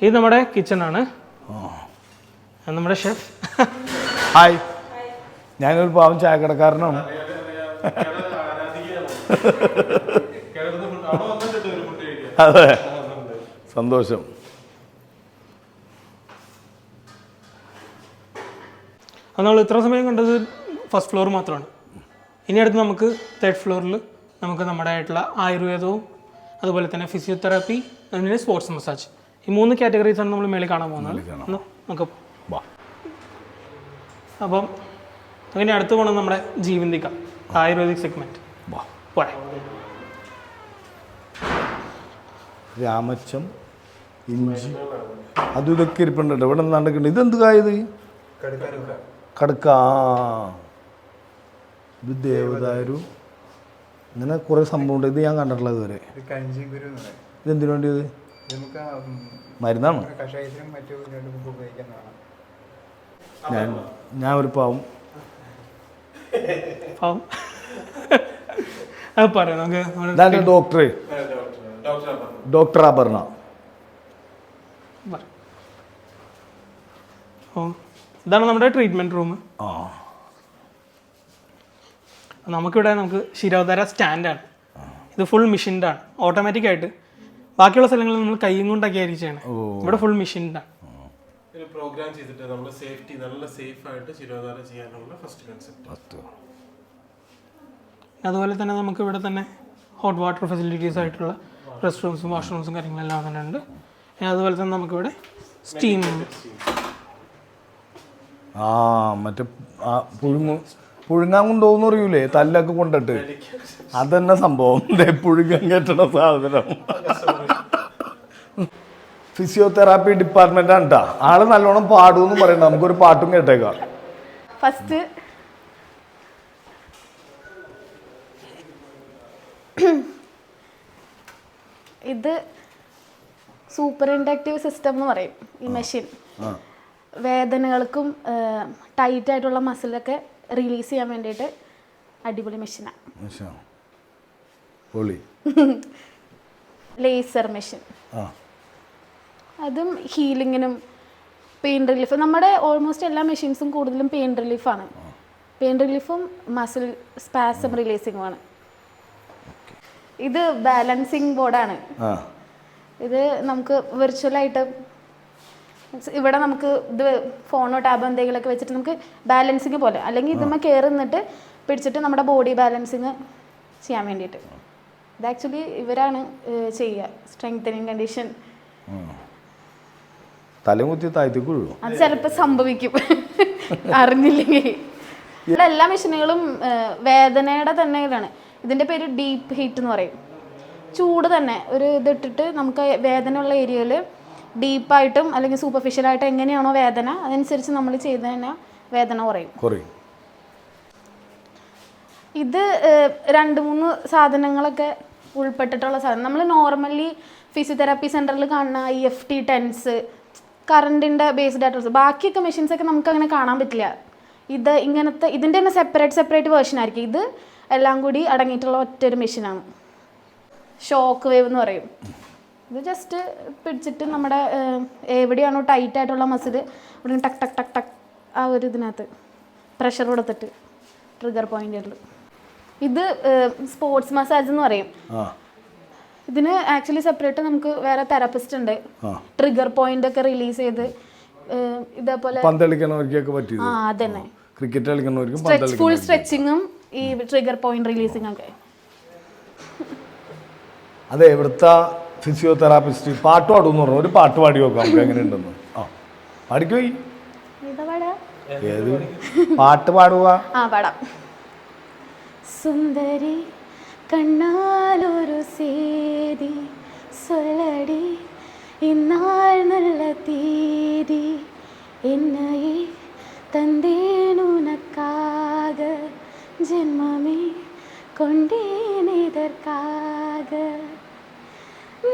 ഇത് നമ്മുടെ കിച്ചണാണ്. നമ്മുടെ ഷെഫ്. ഹായ്, ഞാനൊരു പാവം ചായക്കടക്കാരനാണ്. അതെ, സന്തോഷം. അത് നമ്മൾ ഇത്ര സമയം കണ്ടത് ഫസ്റ്റ് ഫ്ലോർ മാത്രമാണ്. ഇനി അടുത്ത് നമുക്ക് തേർഡ് ഫ്ലോറിൽ നമുക്ക് നമ്മുടെ ആയിട്ടുള്ള ആയുർവേദവും അതുപോലെ തന്നെ ഫിസിയോതെറാപ്പി, അതുപോലെ സ്പോർട്സ് മസാജ്, ഈ 3 കാറ്റഗറീസാണ് നമ്മൾ മേളിൽ കാണാൻ പോകുന്നത്. നമുക്ക് അപ്പം അങ്ങനെ അടുത്ത് പോകണം നമ്മുടെ ജീവന്തിക ആയുർവേദിക് സെഗ്മെൻറ്റ്. പോരെ രാമച്ചം, ഇഞ്ചി, അതും ഇതൊക്കെ ഇരിപ്പുണ്ട്. ഇവിടെ നടക്കുന്നുണ്ട്. ഇതെന്ത് കായത്? കടുക്ക. ഇത് ദേവദാരു, ഇങ്ങനെ കുറേ സംഭവമുണ്ട്. ഇത് ഞാൻ കണ്ടിട്ടുള്ളത് ഇതുവരെ. ഇതെന്തിനു വേണ്ടിയത്? മരുന്നാണ്. ഞാൻ ഒരു പാവം അത് പറയാം നമുക്ക്. ഡോക്ടർ അപർണ. ഇതാണ് നമ്മുടെ ട്രീറ്റ്മെൻറ്റ് റൂം. നമുക്കിവിടെ നമുക്ക് ശിരോധാര സ്റ്റാൻഡാണ്. ഇത് ഫുൾ മെഷീൻഡ് ആണ്, ഓട്ടോമാറ്റിക് ആയിട്ട്. ബാക്കിയുള്ള സ്ഥലങ്ങളിൽ നമ്മൾ കൈയും കൊണ്ടൊക്കെ ആയിരിക്കും ചെയ്യണം. ഇവിടെ ഫുൾ മെഷീൻഡ് ആണ്. പ്രോഗ്രാം ചെയ്തിട്ട് നമ്മൾ സേഫ്റ്റി നല്ല സേഫ് ആയിട്ട് ശിരോധാര ചെയ്യാനുള്ള ഫസ്റ്റ് കൺസെപ്റ്റ്. അതുപോലെ തന്നെ നമുക്ക് ഇവിടെ തന്നെ ഹോട്ട് വാട്ടർ ഫെസിലിറ്റീസ് ആയിട്ടുള്ള റെസ്റ്റ് റൂംസും വാഷ്റൂംസും കാര്യങ്ങളെല്ലാം തന്നെ ഉണ്ട്. അതുപോലെ തന്നെ നമുക്കിവിടെ സ്റ്റീം, മറ്റേ പുഴുങ്ങാൻ കൊണ്ടുപോകുന്ന അറിയൂലേ, തല്ലൊക്കെ കൊണ്ടിട്ട്. അതന്നെ സംഭവം, പുഴുങ്ങാൻ കയറ്റണ സാധനം. ഫിസിയോതെറാപ്പി ഡിപ്പാർട്ട്മെന്റ് ആണ് കേട്ടോ. ആള് നല്ലോണം പാടുമെന്ന് പറയണ്ട. നമുക്കൊരു പാട്ടും കേട്ടേക്കാം. ഫസ്റ്റ് ഇത് സൂപ്പർ ഇൻഡക്റ്റീവ് സിസ്റ്റം എന്ന് പറയും ഈ മെഷീൻ. വേദനകൾക്കും ടൈറ്റ് ആയിട്ടുള്ള മസിലൊക്കെ റിലീസ് ചെയ്യാൻ വേണ്ടിയിട്ട് അടിപൊളി മെഷീനാണ്. ലേസർ മെഷീൻ, അതും ഹീലിങ്ങിനും പെയിൻ റിലീഫ്. നമ്മുടെ ഓൾമോസ്റ്റ് എല്ലാ മെഷീൻസും കൂടുതലും പെയിൻ റിലീഫാണ്. പെയിൻ റിലീഫും മസിൽ സ്പാസം റിലീസിങ്ങുമാണ്. ഇത് ബാലൻസിങ് ബോർഡാണ്. ഇത് നമുക്ക് വിർച്വലായിട്ട് ഇവിടെ നമുക്ക് ഇത് ഫോണോ ടാബോ എന്തെങ്കിലുമൊക്കെ വെച്ചിട്ട് നമുക്ക് ബാലൻസിങ് പോലെ, അല്ലെങ്കിൽ ഇതുമ്മ കയറി നിന്നിട്ട് പിടിച്ചിട്ട് നമ്മുടെ ബോഡി ബാലൻസിങ് ചെയ്യാൻ വേണ്ടിയിട്ട്. ഇത് ആക്ച്വലി ഇവരാണ് ചെയ്യുക. സ്ട്രെങ്തനിങ് കണ്ടീഷൻ തലമുത്തി താഴ്ത്തിക്കുള്ളൂ. അത് ചിലപ്പോൾ സംഭവിക്കും അറിഞ്ഞില്ലെങ്കിൽ. ഇവിടെ എല്ലാ മെഷീനുകളും വേദനയുടെ തന്നെ ഇതാണ്. ഇതിൻ്റെ പേര് ഡീപ്പ് ഹീറ്റ് എന്ന് പറയും. ചൂട് തന്നെ ഒരു ഇതിട്ടിട്ട് നമുക്ക് വേദനയുള്ള ഏരിയയിൽ ഡീപ്പായിട്ടും അല്ലെങ്കിൽ സൂപ്പർഫിഷ്യലായിട്ടും എങ്ങനെയാണോ വേദന അതനുസരിച്ച് നമ്മൾ ചെയ്ത് കഴിഞ്ഞാൽ വേദന കുറയും. ഇത് 2-3 സാധനങ്ങളൊക്കെ ഉൾപ്പെട്ടിട്ടുള്ള സാധനം. നമ്മൾ നോർമലി ഫിസിയോതെറാപ്പി സെൻറ്ററിൽ കാണുന്ന EFT ടെൻസ്, കറണ്ടിൻ്റെ ബേസ്ഡ് ആയിട്ടുള്ള ബാക്കിയൊക്കെ മെഷീൻസൊക്കെ നമുക്ക് അങ്ങനെ കാണാൻ പറ്റില്ല. ഇത് ഇങ്ങനത്തെ ഇതിൻ്റെ തന്നെ സെപ്പറേറ്റ് വേർഷൻ ആയിരിക്കും. ഇത് എല്ലാം കൂടി അടങ്ങിയിട്ടുള്ള ഒറ്റൊരു മെഷീനാണ്. ഷോക്ക് വേവ് എന്ന് പറയും. ഇത് ജസ്റ്റ് പിടിച്ചിട്ട് നമ്മുടെ എവിടെയാണോ ടൈറ്റ് ആയിട്ടുള്ള മസിൽ ഇവിടെ ടക്ക് ടക്ക് ടക്ക് ടക്ക് ആ ഒരു ഇതിനകത്ത് പ്രഷർ കൊടുത്തിട്ട് ട്രിഗർ പോയിന്റിൽ. ഇത് സ്പോർട്സ് മസാജ് എന്ന് പറയും. ഇതിന് ആക്ച്വലി സെപ്പറേറ്റ് നമുക്ക് വേറെ തെറാപ്പിസ്റ്റ് ഉണ്ട്. ട്രിഗർ പോയിന്റ് ഒക്കെ റിലീസ് ചെയ്ത് ഇതേപോലെ അതന്നെ ഫുൾ സ്ട്രെച്ചിങ്ങും ഈ ട്രിഗർ പോയിന്റ് റിലീസിങ് ഒക്കെ. അതെ ഇവിടുത്തെ ഫിസിയോതെറാപ്പിസ്റ്റ് പാട്ട് പാടുമെന്ന് പറഞ്ഞു. ഒരു പാട്ട് പാടി നോക്കാം നമുക്ക് എങ്ങനെയുണ്ടെന്ന്. ആ പാടിക്കോയി. ഏത് പാട്ട് പാടുക? പാടാം. സുന്ദരി കണ്ണാലൊരു സേതി சொல்லடி இந்நாள் நல்ல தேதி என்னையே தந்தேன் உனக்காக ஜென்மமே கொண்டேன் இதற்காக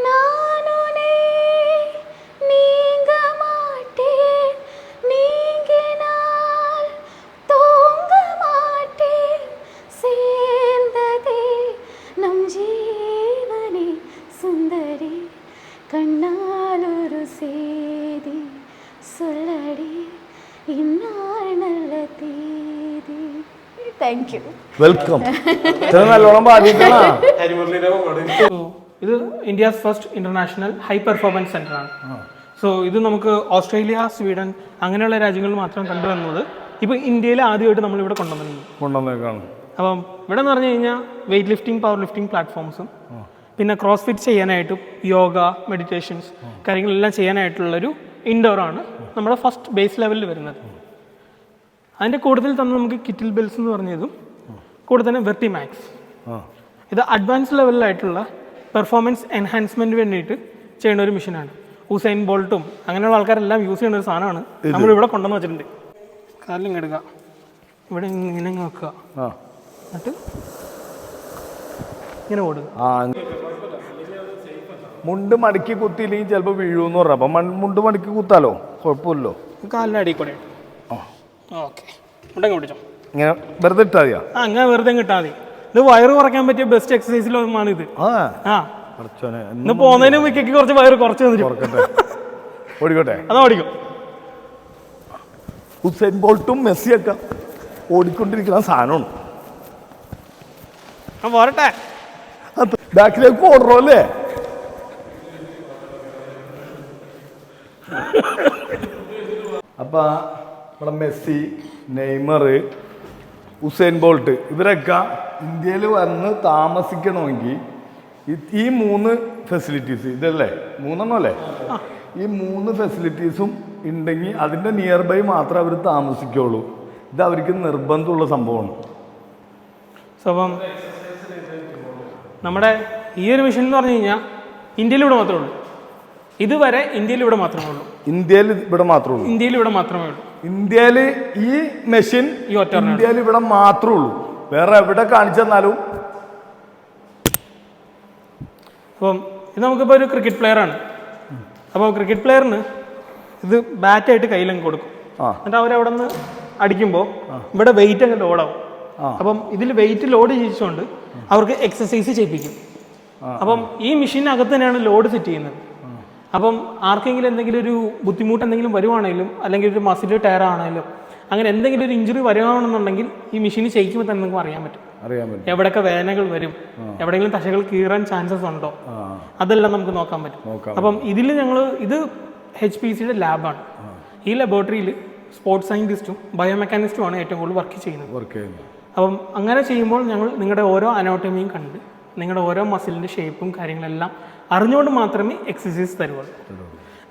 நான் உன்னை நீங்க மாட்டேன் நீங்கினால் தூங்க மாட்டேன் சேர்ந்ததே நம் ஜீவனே சுந்தரி கண்ணாலொரு சேதி சொல்லடி இந்நாள் நல்ல தேதி. Thank you. വെൽക്കം. ഇത്ര നല്ലോണം പാടിയിട്ടാണ്. ഇത് India's first international high performance centre ആണ്. സോ ഇത് നമുക്ക് ഓസ്ട്രേലിയ, സ്വീഡൻ അങ്ങനെയുള്ള രാജ്യങ്ങളിൽ മാത്രം കണ്ടുവന്നത്. ഇപ്പോൾ ഇന്ത്യയിൽ ആദ്യമായിട്ട് നമ്മളിവിടെ കൊണ്ടുവന്നേക്കാണ്. അപ്പം ഇവിടെ എന്ന് പറഞ്ഞു കഴിഞ്ഞാൽ വെയിറ്റ് ലിഫ്റ്റിംഗ്, പവർ ലിഫ്റ്റിംഗ് പ്ലാറ്റ്ഫോംസും പിന്നെ ക്രോസ് ഫിറ്റ് ചെയ്യാനായിട്ടും യോഗ, മെഡിറ്റേഷൻസ് കാര്യങ്ങളെല്ലാം ചെയ്യാനായിട്ടുള്ളൊരു ഇൻഡോറാണ് നമ്മുടെ ഫസ്റ്റ് ബേസ് ലെവലിൽ വരുന്നത്. അതിൻ്റെ കൂടുതൽ തന്നെ നമുക്ക് കിറ്റിൽ ബെൽസ് എന്ന് പറഞ്ഞതും കൂടെ തന്നെ വെർട്ടിമാക്സ്. ഇത് അഡ്വാൻസ് ലെവലിലായിട്ടുള്ള പെർഫോമൻസ് എൻഹാൻസ്മെൻറ്റ് വേണ്ടിയിട്ട് ചെയ്യുന്ന ഒരു മെഷീനാണ്. ഉസൈൻ ബോൾട്ടും അങ്ങനെയുള്ള ആൾക്കാരെല്ലാം യൂസ് ചെയ്യുന്ന ഒരു സാധനമാണ് നമ്മളിവിടെ കൊണ്ടുവന്ന് വെച്ചിട്ടുണ്ട്. കാലിലും എടുക്കുക, ഇവിടെ ഇങ്ങനെ വെക്കുക, എന്നിട്ട് ഇങ്ങനെ ഓടുക. മുണ്ട് മടക്കി കുത്തിയില്ലെങ്കിൽ ചിലപ്പോൾ വീഴുമെന്ന് പറഞ്ഞു. അപ്പം മുണ്ട് മടക്കി കുത്താലോ, കുഴപ്പമില്ലല്ലോ. കാലിൻ്റെ അടിയിൽ കൂടെ. ഓക്കെ, ഉണ്ടെങ്കിൽ പിടിച്ചോ. ഇങ്ങനെ വെറുതെ ഇട്ടാൽ മതിയാ? അങ്ങനെ വെറുതെ കിട്ടാൽ മതി. ഇത് വയറ് കുറയ്ക്കാൻ പറ്റിയ ബെസ്റ്റ് എക്സസൈസിലൊന്നാണ് ഇത്. ഇന്ന് പോകുന്നതിന് മുമ്പേക്ക് കുറച്ച് വയറ് കുറച്ച് ഓടിക്കോട്ടെ. അതാ ഓടിക്കും. ഉസൈൻ ബോൾട്ടും മെസ്സിയൊക്കെ ഓടിക്കൊണ്ടിരിക്കുന്ന സാധനമാണ്. പോരട്ടെ, ബാക്കിലേക്ക് ഓടറോ അല്ലേ? അപ്പം നമ്മുടെ മെസ്സി, നെയ്മർ, ഉസൈൻ ബോൾട്ട് ഇവരൊക്കെ ഇന്ത്യയിൽ വന്ന് താമസിക്കണമെങ്കിൽ ഈ 3 ഫെസിലിറ്റീസ് ഇതല്ലേ, 3 അല്ലേ? ഈ 3 ഫെസിലിറ്റീസും ഉണ്ടെങ്കിൽ അതിൻ്റെ നിയർ ബൈ മാത്രമേ അവർ താമസിക്കുള്ളൂ. ഇത് അവർക്ക് നിർബന്ധമുള്ള സംഭവമാണ്. സോ അപ്പം നമ്മുടെ ഈ ഒരു മിഷൻ എന്ന് പറഞ്ഞു കഴിഞ്ഞാൽ ഇന്ത്യയിലൂടെ മാത്രമേ ഉള്ളൂ. ഇതുവരെ ഇന്ത്യയിലൂടെ മാത്രമേ ഉള്ളൂ. ഇന്ത്യയിൽ ഇവിടെ മാത്രമേ ഉള്ളൂ. ഇന്ത്യയിൽ ഈ മെഷീൻ ഇന്ത്യയിൽ ഇവിടെ മാത്രമേ ഉള്ളൂ. വേറെ എവിടെ കാണിച്ചു തന്നാലും. അപ്പം ഇത് നമുക്കിപ്പോൾ ഒരു ക്രിക്കറ്റ് പ്ലെയറാണ്. അപ്പോൾ ക്രിക്കറ്റ് പ്ലെയറിന് ഇത് ബാറ്റായിട്ട് കയ്യിലങ്ങ് കൊടുക്കും. എന്നിട്ട് അവരവിടെ നിന്ന് അടിക്കുമ്പോൾ ഇവിടെ വെയിറ്റ് അങ്ങ് ലോഡാവും. അപ്പം ഇതിൽ വെയിറ്റ് ലോഡ് ചെയ്യിച്ചുകൊണ്ട് അവർക്ക് എക്സസൈസ് ചെയ്യിപ്പിക്കും. അപ്പം ഈ മെഷീനകത്ത് തന്നെയാണ് ലോഡ് സെറ്റ് ചെയ്യുന്നത്. അപ്പം ആർക്കെങ്കിലും എന്തെങ്കിലും ഒരു ബുദ്ധിമുട്ട് എന്തെങ്കിലും വരുവാണെങ്കിലും, അല്ലെങ്കിൽ ഒരു മസിൽ ടയർ ആണെങ്കിലും, അങ്ങനെ എന്തെങ്കിലും ഒരു ഇഞ്ചുറി വരുവാണെന്നുണ്ടെങ്കിൽ ഈ മെഷീൻ ചെയ്യിക്കുമ്പോൾ തന്നെ നമുക്ക് അറിയാൻ പറ്റും എവിടെയൊക്കെ വേദനകൾ വരും, എവിടെയെങ്കിലും തശകൾ കീറാൻ ചാൻസസ് ഉണ്ടോ, അതെല്ലാം നമുക്ക് നോക്കാൻ പറ്റും. അപ്പം ഇതിൽ ഇത് HPCയുടെ ലാബാണ്. ഈ ലബോറട്ടറിയിൽ സ്പോർട്സ് സയൻറ്റിസ്റ്റും ബയോമെക്കാനിസ്റ്റുമാണ് ഏറ്റവും കൂടുതൽ വർക്ക് ചെയ്യുന്നത്. അപ്പം അങ്ങനെ ചെയ്യുമ്പോൾ ഞങ്ങൾ നിങ്ങളുടെ ഓരോ അനോട്ടമിയും കണ്ട് നിങ്ങളുടെ ഓരോ മസിലിൻ്റെ ഷേപ്പും കാര്യങ്ങളെല്ലാം അറിഞ്ഞുകൊണ്ട് മാത്രമേ എക്സസൈസ് തരുള്ളൂ.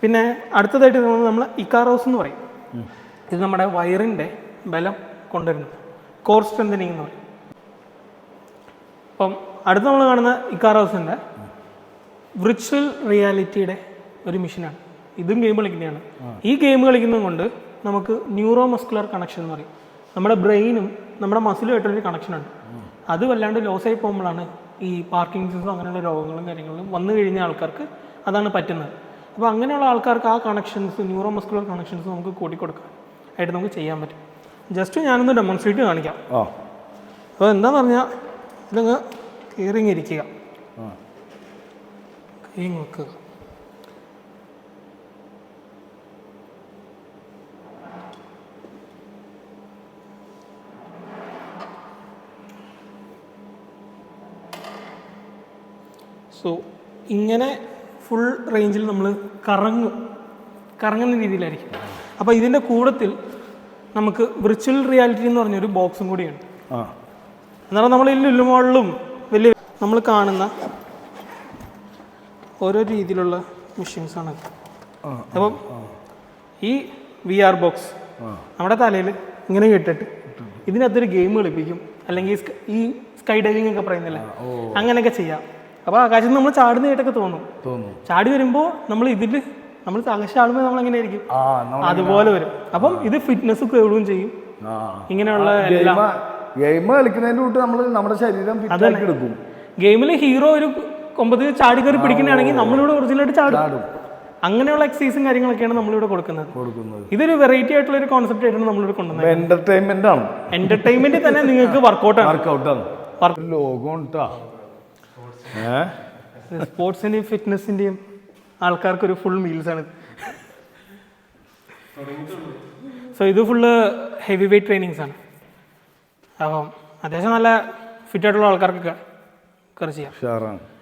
പിന്നെ അടുത്തതായിട്ട് നമ്മൾ ഇക്കാറോസ് എന്ന് പറയും. ഇത് നമ്മുടെ വയറിൻ്റെ ബലം കൊണ്ടുവരുന്നത്, കോർ സ്ട്രെങ്തനിങ് എന്ന് പറയും. അപ്പം അടുത്ത് നമ്മൾ കാണുന്ന ഇക്കാറോസിൻ്റെ വിർച്വൽ റിയാലിറ്റിയുടെ ഒരു മെഷീനാണ്. ഇതും ഗെയിം കളിക്കുന്നതാണ്. ഈ ഗെയിം കളിക്കുന്നത് കൊണ്ട് നമുക്ക് ന്യൂറോ മസ്കുലർ കണക്ഷൻ എന്ന് പറയും. നമ്മുടെ ബ്രെയിനും നമ്മുടെ മസിലുമായിട്ടൊരു കണക്ഷനുണ്ട്. അത് വല്ലാണ്ട് ലോസായി പോകുമ്പോഴാണ് ഈ പാർക്കിൻസൺസ് അങ്ങനെയുള്ള രോഗങ്ങളും കാര്യങ്ങളും വന്നു കഴിഞ്ഞ ആൾക്കാർക്ക് അതാണ് പറ്റുന്നത്. അപ്പോൾ അങ്ങനെയുള്ള ആൾക്കാർക്ക് ആ കണക്ഷൻസ്, ന്യൂറോ മസ്കുലർ കണക്ഷൻസ് നമുക്ക് കൂട്ടിക്കൊടുക്കാൻ ആയിട്ട് നമുക്ക് ചെയ്യാൻ പറ്റും. ജസ്റ്റ് ഞാനൊന്ന് ഡെമോൺസ്ട്രേറ്റ് കാണിക്കാം. അപ്പോൾ എന്താന്ന് പറഞ്ഞാൽ ഇതങ്ങ് കയറിങ്ങിരിക്കുക, കൈ വെക്കുക, സോ ഇങ്ങനെ ഫുൾ റേഞ്ചിൽ നമ്മൾ കറങ്ങുന്ന രീതിയിലായിരിക്കും. അപ്പോൾ ഇതിൻ്റെ കൂട്ടത്തിൽ നമുക്ക് വിർച്വൽ റിയാലിറ്റി എന്ന് പറഞ്ഞൊരു ബോക്സും കൂടിയുണ്ട്. എന്നാൽ നമ്മൾ ഈ ലുലുമാളിലും വലിയ നമ്മൾ കാണുന്ന ഓരോ രീതിയിലുള്ള മെഷീൻസാണ്. അപ്പം ഈ വി ആർ ബോക്സ് നമ്മുടെ തലയിൽ ഇങ്ങനെ കേട്ടിട്ട് ഇതിനകത്തൊരു ഗെയിം കളിപ്പിക്കും, അല്ലെങ്കിൽ ഈ സ്കൈ ഡൈവിംഗ് ഒക്കെ പറയുന്നില്ലേ, അങ്ങനെയൊക്കെ ചെയ്യാം. അപ്പോൾ ആകാശത്ത് നിന്ന് നമ്മൾ ചാടുന്നതായിട്ടൊക്കെ തോന്നും. ചാടി വരുമ്പോൾ നമ്മൾ ആകാശം ചാടുമ്പോൾ നമ്മൾ എങ്ങനെ ആയിരിക്കും, അതുപോലെ വരും. അപ്പം ഇത് ഫിറ്റ്നസ് കൂടുകയും ചെയ്യും. ഇങ്ങനെയുള്ള ഗെയിം കളിക്കുന്നതിന്റെ കൂട്ട് നമ്മൾ നമ്മുടെ ശരീരം ഫിറ്റാക്കി എടുക്കും. ഗെയിമിൽ ഹീറോ ഒരു കൊമ്പത്ത് ചാടി കയറി പിടിക്കുന്നതാണെങ്കിൽ നമ്മളിവിടെ ഒറിജിനലായിട്ട് ചാടും. അങ്ങനെയുള്ള എക്സസൈസും കാര്യങ്ങളൊക്കെയാണ് നമ്മളിവിടെ കൊടുക്കുന്നത്. ഇതൊരു വെറൈറ്റി ആയിട്ടുള്ള ഒരു കോൺസെപ്റ്റ് ആയിട്ടാണ് നമ്മളിവിടെ കൊണ്ടുവന്നത്. എന്റർടൈൻമെന്റ് ആണ്. എന്റർടൈൻമെന്റ് തന്നെ നിങ്ങൾക്ക് വർക്കൗട്ടാണ്. ലോകം സ്പോർട്സിന്റെയും ഫിറ്റ്നസിന്റെയും ആൾക്കാർക്ക് ഒരു ഫുൾ മീൽസ് ആണ്. സോ ഇത് ഫുള്ള് ഹെവി വെയിറ്റ് ട്രെയിനിങ്സ് ആണ്. അപ്പം അത്യാവശ്യം നല്ല ഫിറ്റ് ആയിട്ടുള്ള ആൾക്കാർക്കൊക്കെ കയറി ചെയ്യാം.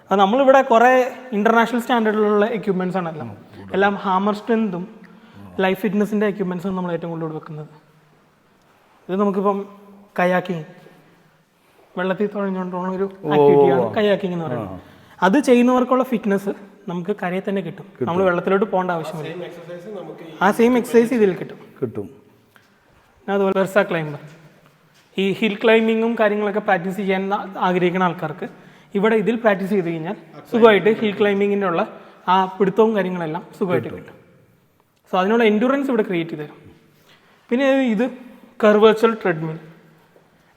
അത് നമ്മളിവിടെ കുറേ ഇൻ്റർനാഷണൽ സ്റ്റാൻഡേർഡിലുള്ള എക്യുപ്മെൻറ്റ്സ് ആണ് എല്ലാം ഹാമർ സ്ട്രെങ്തും ലൈഫ് ഫിറ്റ്നസിൻ്റെ എക്യുപ്മെൻറ്റ്സും നമ്മൾ ഏറ്റവും കൂടുതൽ വെക്കുന്നത്. ഇത് നമുക്കിപ്പം കയാക്കിങ്, വെള്ളത്തിൽ തുഴഞ്ഞുകൊണ്ടുള്ള ഒരു ആക്ടിവിറ്റിയാണ് കയാക്കിങ് എന്ന് പറയുന്നത്. അത് ചെയ്യുന്നവർക്കുള്ള ഫിറ്റ്നസ് നമുക്ക് കരയിൽ തന്നെ കിട്ടും. നമ്മൾ വെള്ളത്തിലോട്ട് പോകേണ്ട ആവശ്യമില്ല. ആ സെയിം എക്സസൈസ് ഇതിൽ കിട്ടും. അതുപോലെ വെർസ ക്ലൈംബർ, ഈ ഹിൽ ക്ലൈമ്പിങ്ങും കാര്യങ്ങളൊക്കെ പ്രാക്ടീസ് ചെയ്യാൻ ആഗ്രഹിക്കുന്ന ആൾക്കാർക്ക് ഇവിടെ ഇതിൽ പ്രാക്ടീസ് ചെയ്ത് കഴിഞ്ഞാൽ സുഖമായിട്ട് ഹിൽ ക്ലൈമ്പിങ്ങിൻ്റെ ഉള്ള ആ പിടുത്തവും കാര്യങ്ങളെല്ലാം സുഖമായിട്ട് കിട്ടും. സോ അതിനുള്ള എൻഡുറൻസ് ഇവിടെ ക്രിയേറ്റ് ചെയ്ത് തരും. പിന്നെ ഇത് കർവേച്ചൽ ട്രെഡ്മിൽ.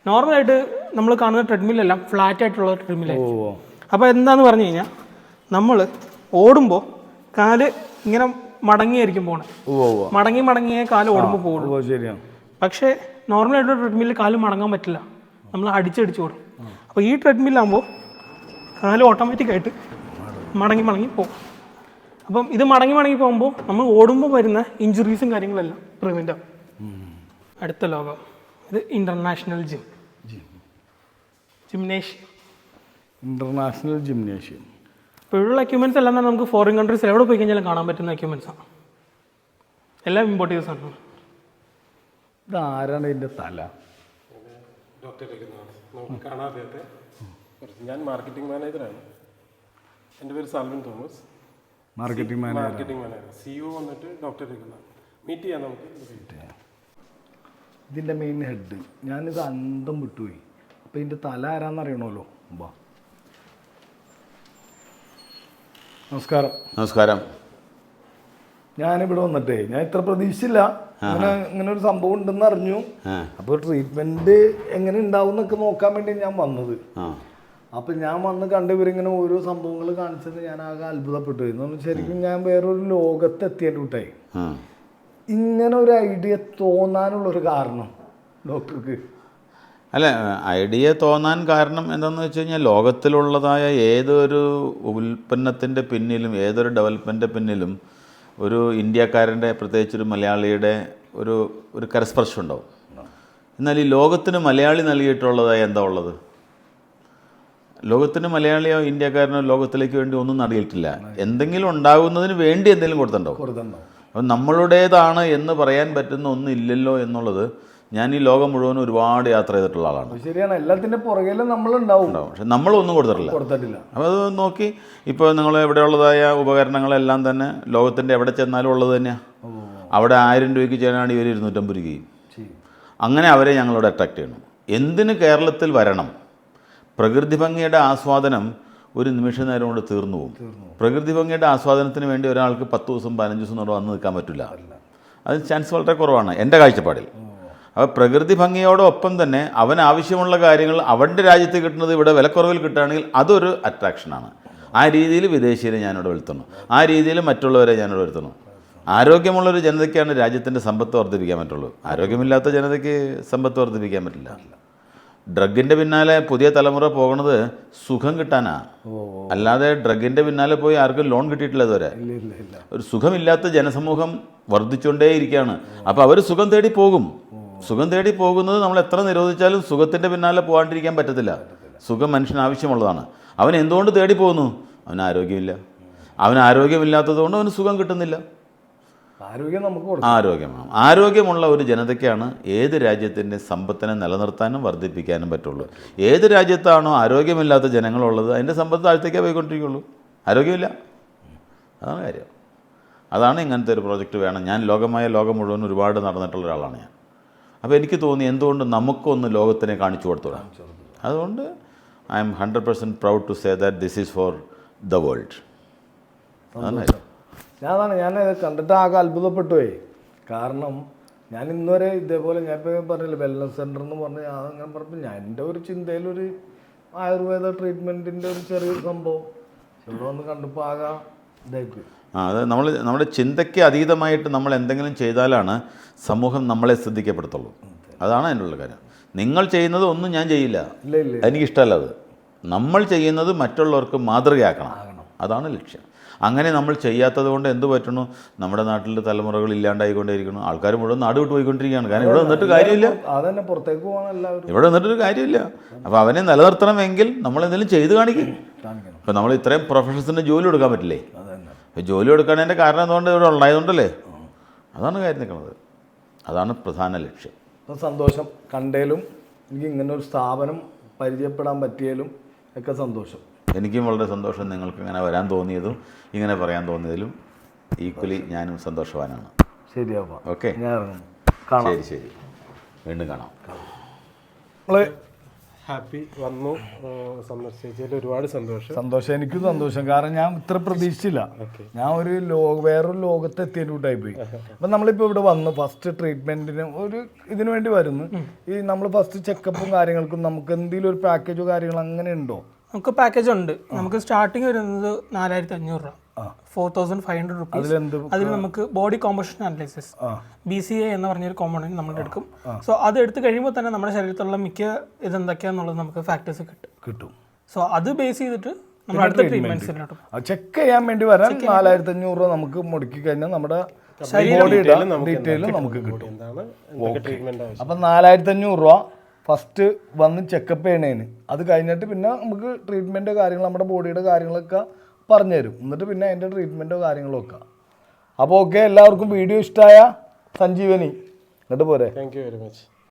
നോർമലായിട്ട് നമ്മൾ കാണുന്ന ട്രെഡ്മില്ലെല്ലാം ഫ്ലാറ്റ് ആയിട്ടുള്ള ട്രെഡ്മിലായിരിക്കും. അപ്പോൾ എന്താണെന്ന് പറഞ്ഞു കഴിഞ്ഞാൽ നമ്മൾ ഓടുമ്പോൾ കാല് ഇങ്ങനെ മടങ്ങിയായിരിക്കും പോകണത്. മടങ്ങിയേ കാല് ഓടുമ്പോൾ പോകുള്ളൂ. പക്ഷേ നോർമലായിട്ടുള്ള ട്രെഡ്മില്ലിൽ കാല് മടങ്ങാൻ പറ്റില്ല, നമ്മൾ അടിച്ചടിച്ച് ഓടും. അപ്പോൾ ഈ ട്രെഡ്മില്ലാകുമ്പോൾ കാല് ഓട്ടോമാറ്റിക്കായിട്ട് മടങ്ങി പോകും. അപ്പം ഇത് മടങ്ങി പോകുമ്പോൾ നമ്മൾ ഓടുമ്പോൾ വരുന്ന ഇഞ്ചുറീസും കാര്യങ്ങളെല്ലാം പ്രിവെൻ്റ് ആവും. അടുത്ത ലോകം ഇത് ഇൻ്റർനാഷണൽ ഇന്റർനാഷണൽ ജിംനേഷ്യം. ഇപ്പോഴുള്ള എക്യുപ്മെൻറ്റ്സ് എല്ലാം തന്നെ നമുക്ക് ഫോറിൻ കൺട്രീസിൽ എവിടെ പോയി കഴിഞ്ഞാലും കാണാൻ പറ്റുന്ന എക്യുപ്മെൻറ്റ്സാണ്. എല്ലാം ഇമ്പോർട്ടീവ്സ് ആണ്. ഇതാരാണ് ഇതിൻ്റെ തല? ഞാൻ മാർക്കറ്റിംഗ് മാനേജറാണ്. എൻ്റെ പേര് Salvin Thomas. Marketing manager. CEO വന്നിട്ട് ഡോക്ടർ മീറ്റ് ചെയ്യാൻ നമുക്ക്. ഇതിൻ്റെ മെയിൻ ഹെഡ്. ഞാനിത് അന്തം വിട്ടുപോയി. അപ്പം ഇതിൻ്റെ തല ആരാന്ന് അറിയണമല്ലോ. നമസ്കാരം. ഞാനിവിടെ വന്നിട്ടേ ഞാൻ ഇത്ര പ്രതീക്ഷിച്ചില്ല. ഇങ്ങനെ ഒരു സംഭവം ഉണ്ടെന്ന് അറിഞ്ഞു. അപ്പോൾ ട്രീറ്റ്മെന്റ് എങ്ങനെ ഉണ്ടാവും എന്നൊക്കെ നോക്കാൻ വേണ്ടി ഞാൻ വന്നത്. അപ്പൊ ഞാൻ വന്ന് കണ്ടിവരിങ്ങനെ ഓരോ സംഭവങ്ങൾ കാണിച്ചത് ഞാൻ ആകെ അത്ഭുതപ്പെട്ടു. എന്ന് ശരിക്കും ഞാൻ വേറൊരു ലോകത്തെത്തിയതിൻ്റെ കൂട്ടായി. ഇങ്ങനെ ഒരു ഐഡിയ തോന്നാനുള്ളൊരു കാരണം ഡോക്ടർക്ക്? അല്ല, ഐഡിയ തോന്നാൻ കാരണം എന്താണെന്ന് വെച്ച് കഴിഞ്ഞാൽ ലോകത്തിലുള്ളതായ ഏതൊരു ഉൽപ്പന്നത്തിൻ്റെ പിന്നിലും ഏതൊരു ഡെവലപ്മെൻറ്റിൻ്റെ പിന്നിലും ഒരു ഇന്ത്യക്കാരൻ്റെ, പ്രത്യേകിച്ചൊരു മലയാളിയുടെ ഒരു കരസ്പർശം ഉണ്ടാവും. എന്നാൽ ഈ ലോകത്തിന് മലയാളി നൽകിയിട്ടുള്ളതായി എന്താ ഉള്ളത്? ലോകത്തിന് മലയാളിയോ ഇന്ത്യക്കാരനോ ലോകത്തിലേക്ക് വേണ്ടി ഒന്നും നൽകിയിട്ടില്ല. എന്തെങ്കിലും ഉണ്ടാകുന്നതിന് വേണ്ടി എന്തെങ്കിലും കൊടുത്തിട്ടുണ്ടാവും. അപ്പം നമ്മളുടേതാണ് എന്ന് പറയാൻ പറ്റുന്ന ഒന്നും ഇല്ലല്ലോ എന്നുള്ളത്. ഞാൻ ഈ ലോകം മുഴുവൻ ഒരുപാട് യാത്ര ചെയ്തിട്ടുള്ള ആളാണ്. ശരിയാണ്, എല്ലാത്തിൻ്റെ പുറകിലും നമ്മളുണ്ടാവും. പക്ഷെ നമ്മളൊന്നും കൊടുത്തിട്ടില്ല. അപ്പോൾ അത് നോക്കി ഇപ്പോൾ നിങ്ങൾ എവിടെയുള്ളതായ ഉപകരണങ്ങളെല്ലാം തന്നെ ലോകത്തിൻ്റെ എവിടെ ചെന്നാലും ഉള്ളത് തന്നെയാണ്. അവിടെ 1000 രൂപയ്ക്ക് ചെയ്യാനാണ് ഇവർ 250 രൂപ ചെയ്യും. അങ്ങനെ അവരെ ഞങ്ങളോട് അട്രാക്ട് ചെയ്യണം. എന്തിന് കേരളത്തിൽ വരണം? പ്രകൃതി ഭംഗിയുടെ ആസ്വാദനം ഒരു നിമിഷ നേരം കൊണ്ട് തീർന്നു പോകും. പ്രകൃതി ഭംഗിയുടെ ആസ്വാദനത്തിന് വേണ്ടി ഒരാൾക്ക് 10 ദിവസം 15 ദിവസം കൊണ്ട് വന്ന് നിൽക്കാൻ പറ്റില്ല. അതിന് ചാൻസ് വളരെ കുറവാണ് എൻ്റെ കാഴ്ചപ്പാടിൽ. അപ്പോൾ പ്രകൃതി ഭംഗിയോടൊപ്പം തന്നെ അവൻ ആവശ്യമുള്ള കാര്യങ്ങൾ അവൻ്റെ രാജ്യത്ത് കിട്ടുന്നത് ഇവിടെ വിലക്കുറവിൽ കിട്ടുകയാണെങ്കിൽ അതൊരു അട്രാക്ഷനാണ്. ആ രീതിയിൽ വിദേശീയരെ ഞാനിവിടെ വരുത്തണം, ആ രീതിയിൽ മറ്റുള്ളവരെ ഞാനിവിടെ വരുത്തണം. ആരോഗ്യമുള്ളൊരു ജനതയ്ക്കാണ് രാജ്യത്തിൻ്റെ സമ്പത്ത് വർദ്ധിപ്പിക്കാൻ പറ്റുള്ളൂ. ആരോഗ്യമില്ലാത്ത ജനതയ്ക്ക് സമ്പത്ത് വർദ്ധിപ്പിക്കാൻ പറ്റില്ല. ഡ്രഗിൻ്റെ പിന്നാലെ പുതിയ തലമുറ പോകുന്നത് സുഖം കിട്ടാനാണ്, അല്ലാതെ ഡ്രഗിൻ്റെ പിന്നാലെ പോയി ആർക്കും ലോൺ കിട്ടിയിട്ടില്ല ഇതുവരെ. ഒരു സുഖമില്ലാത്ത ജനസമൂഹം വർദ്ധിച്ചുകൊണ്ടേയിരിക്കുകയാണ്. അപ്പോൾ അവർ സുഖം തേടി പോകും. സുഖം തേടി പോകുന്നത് നമ്മൾ എത്ര നിരോധിച്ചാലും സുഖത്തിൻ്റെ പിന്നാലെ പോകാണ്ടിരിക്കാൻ പറ്റത്തില്ല. സുഖം മനുഷ്യന് ആവശ്യമുള്ളതാണ്. അവൻ എന്തുകൊണ്ട് തേടി പോകുന്നു? അവന് ആരോഗ്യമില്ല. അവന് ആരോഗ്യമില്ലാത്തത് കൊണ്ട് അവന് സുഖം കിട്ടുന്നില്ല. ആരോഗ്യമാണ്. ആരോഗ്യമുള്ള ഒരു ജനതയ്ക്കാണ് ഏത് രാജ്യത്തിൻ്റെ സമ്പത്തിനെ നിലനിർത്താനും വർദ്ധിപ്പിക്കാനും പറ്റുള്ളൂ. ഏത് രാജ്യത്താണോ ആരോഗ്യമില്ലാത്ത ജനങ്ങളുള്ളത് അതിൻ്റെ സമ്പത്ത് താഴത്തേക്കേ പോയിക്കൊണ്ടിരിക്കുള്ളൂ. ആരോഗ്യമില്ല. അതാണ് കാര്യം. അതാണ് ഇങ്ങനത്തെ ഒരു പ്രോജക്റ്റ് വേണം. ഞാൻ ലോകം മുഴുവൻ ഒരുപാട് നടന്നിട്ടുള്ള ഒരാളാണ് ഞാൻ. അപ്പോൾ എനിക്ക് തോന്നി എന്തുകൊണ്ട് നമുക്കൊന്ന് ലോകത്തിനെ കാണിച്ചു കൊടുത്തോളാം. അതുകൊണ്ട് I am 100% proud to say that this is for the world. അതാണ് ഞാൻ കണ്ടിട്ട് ആകെ അത്ഭുതപ്പെട്ടു പോയി. കാരണം ഞാൻ ഇന്നുവരെ ഇതേപോലെ ഞാൻ ഇപ്പോൾ പറഞ്ഞില്ല വെൽനസ് സെൻ്റർ എന്ന് പറഞ്ഞ് അങ്ങനെ പറഞ്ഞപ്പോൾ ഞാൻ എൻ്റെ ഒരു ചിന്തയിലൊരു ആയുർവേദ ട്രീറ്റ്മെൻറ്റിൻ്റെ ഒരു ചെറിയൊരു സംഭവം ഇവിടെ വന്ന് കണ്ടപ്പോൾ ആകെ ഇതായിപ്പോയി. അത് നമ്മുടെ ചിന്തയ്ക്ക് അതീതമായിട്ട് നമ്മൾ എന്തെങ്കിലും ചെയ്താലാണ് സമൂഹം നമ്മളെ ശ്രദ്ധിക്കപ്പെടുത്തുള്ളൂ. അതാണ് അതിനുള്ള കാര്യം. നിങ്ങൾ ചെയ്യുന്നത് ഒന്നും ഞാൻ ചെയ്യില്ല, എനിക്കിഷ്ടമല്ല. അത് നമ്മൾ ചെയ്യുന്നത് മറ്റുള്ളവർക്ക് മാതൃകയാക്കണം, അതാണ് ലക്ഷ്യം. അങ്ങനെ നമ്മൾ ചെയ്യാത്തത് കൊണ്ട് എന്ത് പറ്റണു? നമ്മുടെ നാട്ടിൽ തലമുറകൾ ഇല്ലാണ്ടായിക്കൊണ്ടേയിരിക്കുന്നു. ആൾക്കാർ മുഴുവൻ നാട് വിട്ട് പോയിക്കൊണ്ടിരിക്കുകയാണ്. കാരണം ഇവിടെ നിന്നിട്ട് കാര്യമില്ല, അതന്നെ പുറത്തേക്ക് പോകണം എല്ലാവരും. ഇവിടെ നിന്നിട്ടൊരു കാര്യമില്ല. അപ്പോൾ അവനെ നിലനിർത്തണമെങ്കിൽ നമ്മൾ എന്തെങ്കിലും ചെയ്ത് കാണിക്കണം. ഇപ്പോൾ നമ്മൾ ഇത്രയും പ്രൊഫഷൻസിൻ്റെ ജോലി കൊടുക്കാൻ പറ്റില്ലേ? അപ്പോൾ ജോലി കൊടുക്കുന്നതിൻ്റെ കാരണം എന്തുകൊണ്ട് ഇവിടെ ഉണ്ടായതുകൊണ്ടല്ലേ? അതാണ് കാര്യം നിൽക്കുന്നത്. അതാണ് പ്രധാന ലക്ഷ്യം. അപ്പോൾ സന്തോഷം കണ്ടേലും എനിക്ക് ഇങ്ങനെ ഒരു സ്ഥാപനം പരിചയപ്പെടാൻ പറ്റിയാലും ഒക്കെ സന്തോഷം. എനിക്കും വളരെ സന്തോഷം. നിങ്ങൾക്ക് ഇങ്ങനെ വരാൻ തോന്നിയതും ഇങ്ങനെ പറയാൻ തോന്നിയതിലും ഈക്വലി ഞാനും സന്തോഷവാനാണ്. ശരിയാവാം. ഓക്കെ, ഞാൻ ഇറങ്ങും. ശരി, വീണ്ടും കാണാം. നമ്മൾ ഹാപ്പി വന്നു സന്ദർശിച്ചതിൽ ഒരുപാട് സന്തോഷം. എനിക്കും സന്തോഷം. കാരണം ഞാൻ ഇത്ര പ്രതീക്ഷിച്ചില്ല. ഞാൻ ഒരു വേറൊരു ലോകത്ത് എത്തിയതിൻ്റെ പോയി. അപ്പം നമ്മളിപ്പോൾ ഇവിടെ വന്ന് ഫസ്റ്റ് ട്രീറ്റ്മെൻറ്റിന് ഒരു ഇതിനു വേണ്ടി വരുന്നു. ഈ നമ്മൾ ഫസ്റ്റ് ചെക്കപ്പും കാര്യങ്ങൾക്കും നമുക്ക് എന്തെങ്കിലും ഒരു പാക്കേജോ കാര്യങ്ങളോ അങ്ങനെ ഉണ്ടോ? നമുക്ക് പാക്കേജ് ഉണ്ട്. നമുക്ക് സ്റ്റാർട്ടിങ് വരുന്നത് 4,500 രൂപ, 4,500 റുപ്പീസ്. അതിൽ നമുക്ക് ബോഡി കോമ്പോസിഷൻ അനലൈസിസ് BCA എന്ന് പറഞ്ഞൊരു കോമ്പോണന്റ് നമ്മൾ എടുക്കും. സോ അത് എടുത്തു കഴിയുമ്പോൾ തന്നെ നമ്മുടെ ശരീരത്തിലുള്ള മിക്ക ഇതെന്തൊക്കെയാന്നുള്ളത് നമുക്ക് ഫാക്ടേഴ്സ് കിട്ടും. സോ അത് ബേസ് ചെയ്തിട്ട് നമ്മൾ അടുത്ത ട്രീറ്റ്മെന്റ്സിലോട്ട് ചെക്ക് ചെയ്യാൻ വേണ്ടി വരാൻ 4,500 രൂപ നമുക്ക് മുടക്കി കഴിഞ്ഞാൽ നമ്മുടെ ബോഡിയുടെ ഡീറ്റെയിൽ നമുക്ക് കിട്ടും. അപ്പം 4,500 രൂപ ഫസ്റ്റ് വന്ന് ചെക്കപ്പ് ചെയ്യണേന്. അത് കഴിഞ്ഞിട്ട് പിന്നെ നമുക്ക് ട്രീറ്റ്മെൻറ്റോ കാര്യങ്ങൾ നമ്മുടെ ബോഡിയുടെ കാര്യങ്ങളൊക്കെ പറഞ്ഞു തരും. എന്നിട്ട് പിന്നെ അതിൻ്റെ ട്രീറ്റ്മെൻറ്റോ കാര്യങ്ങളൊക്കെ. അപ്പോൾ ഓക്കെ, എല്ലാവർക്കും വീഡിയോ ഇഷ്ടമായ സഞ്ജീവനി എന്നിട്ട് പോരെ. Thank you very much.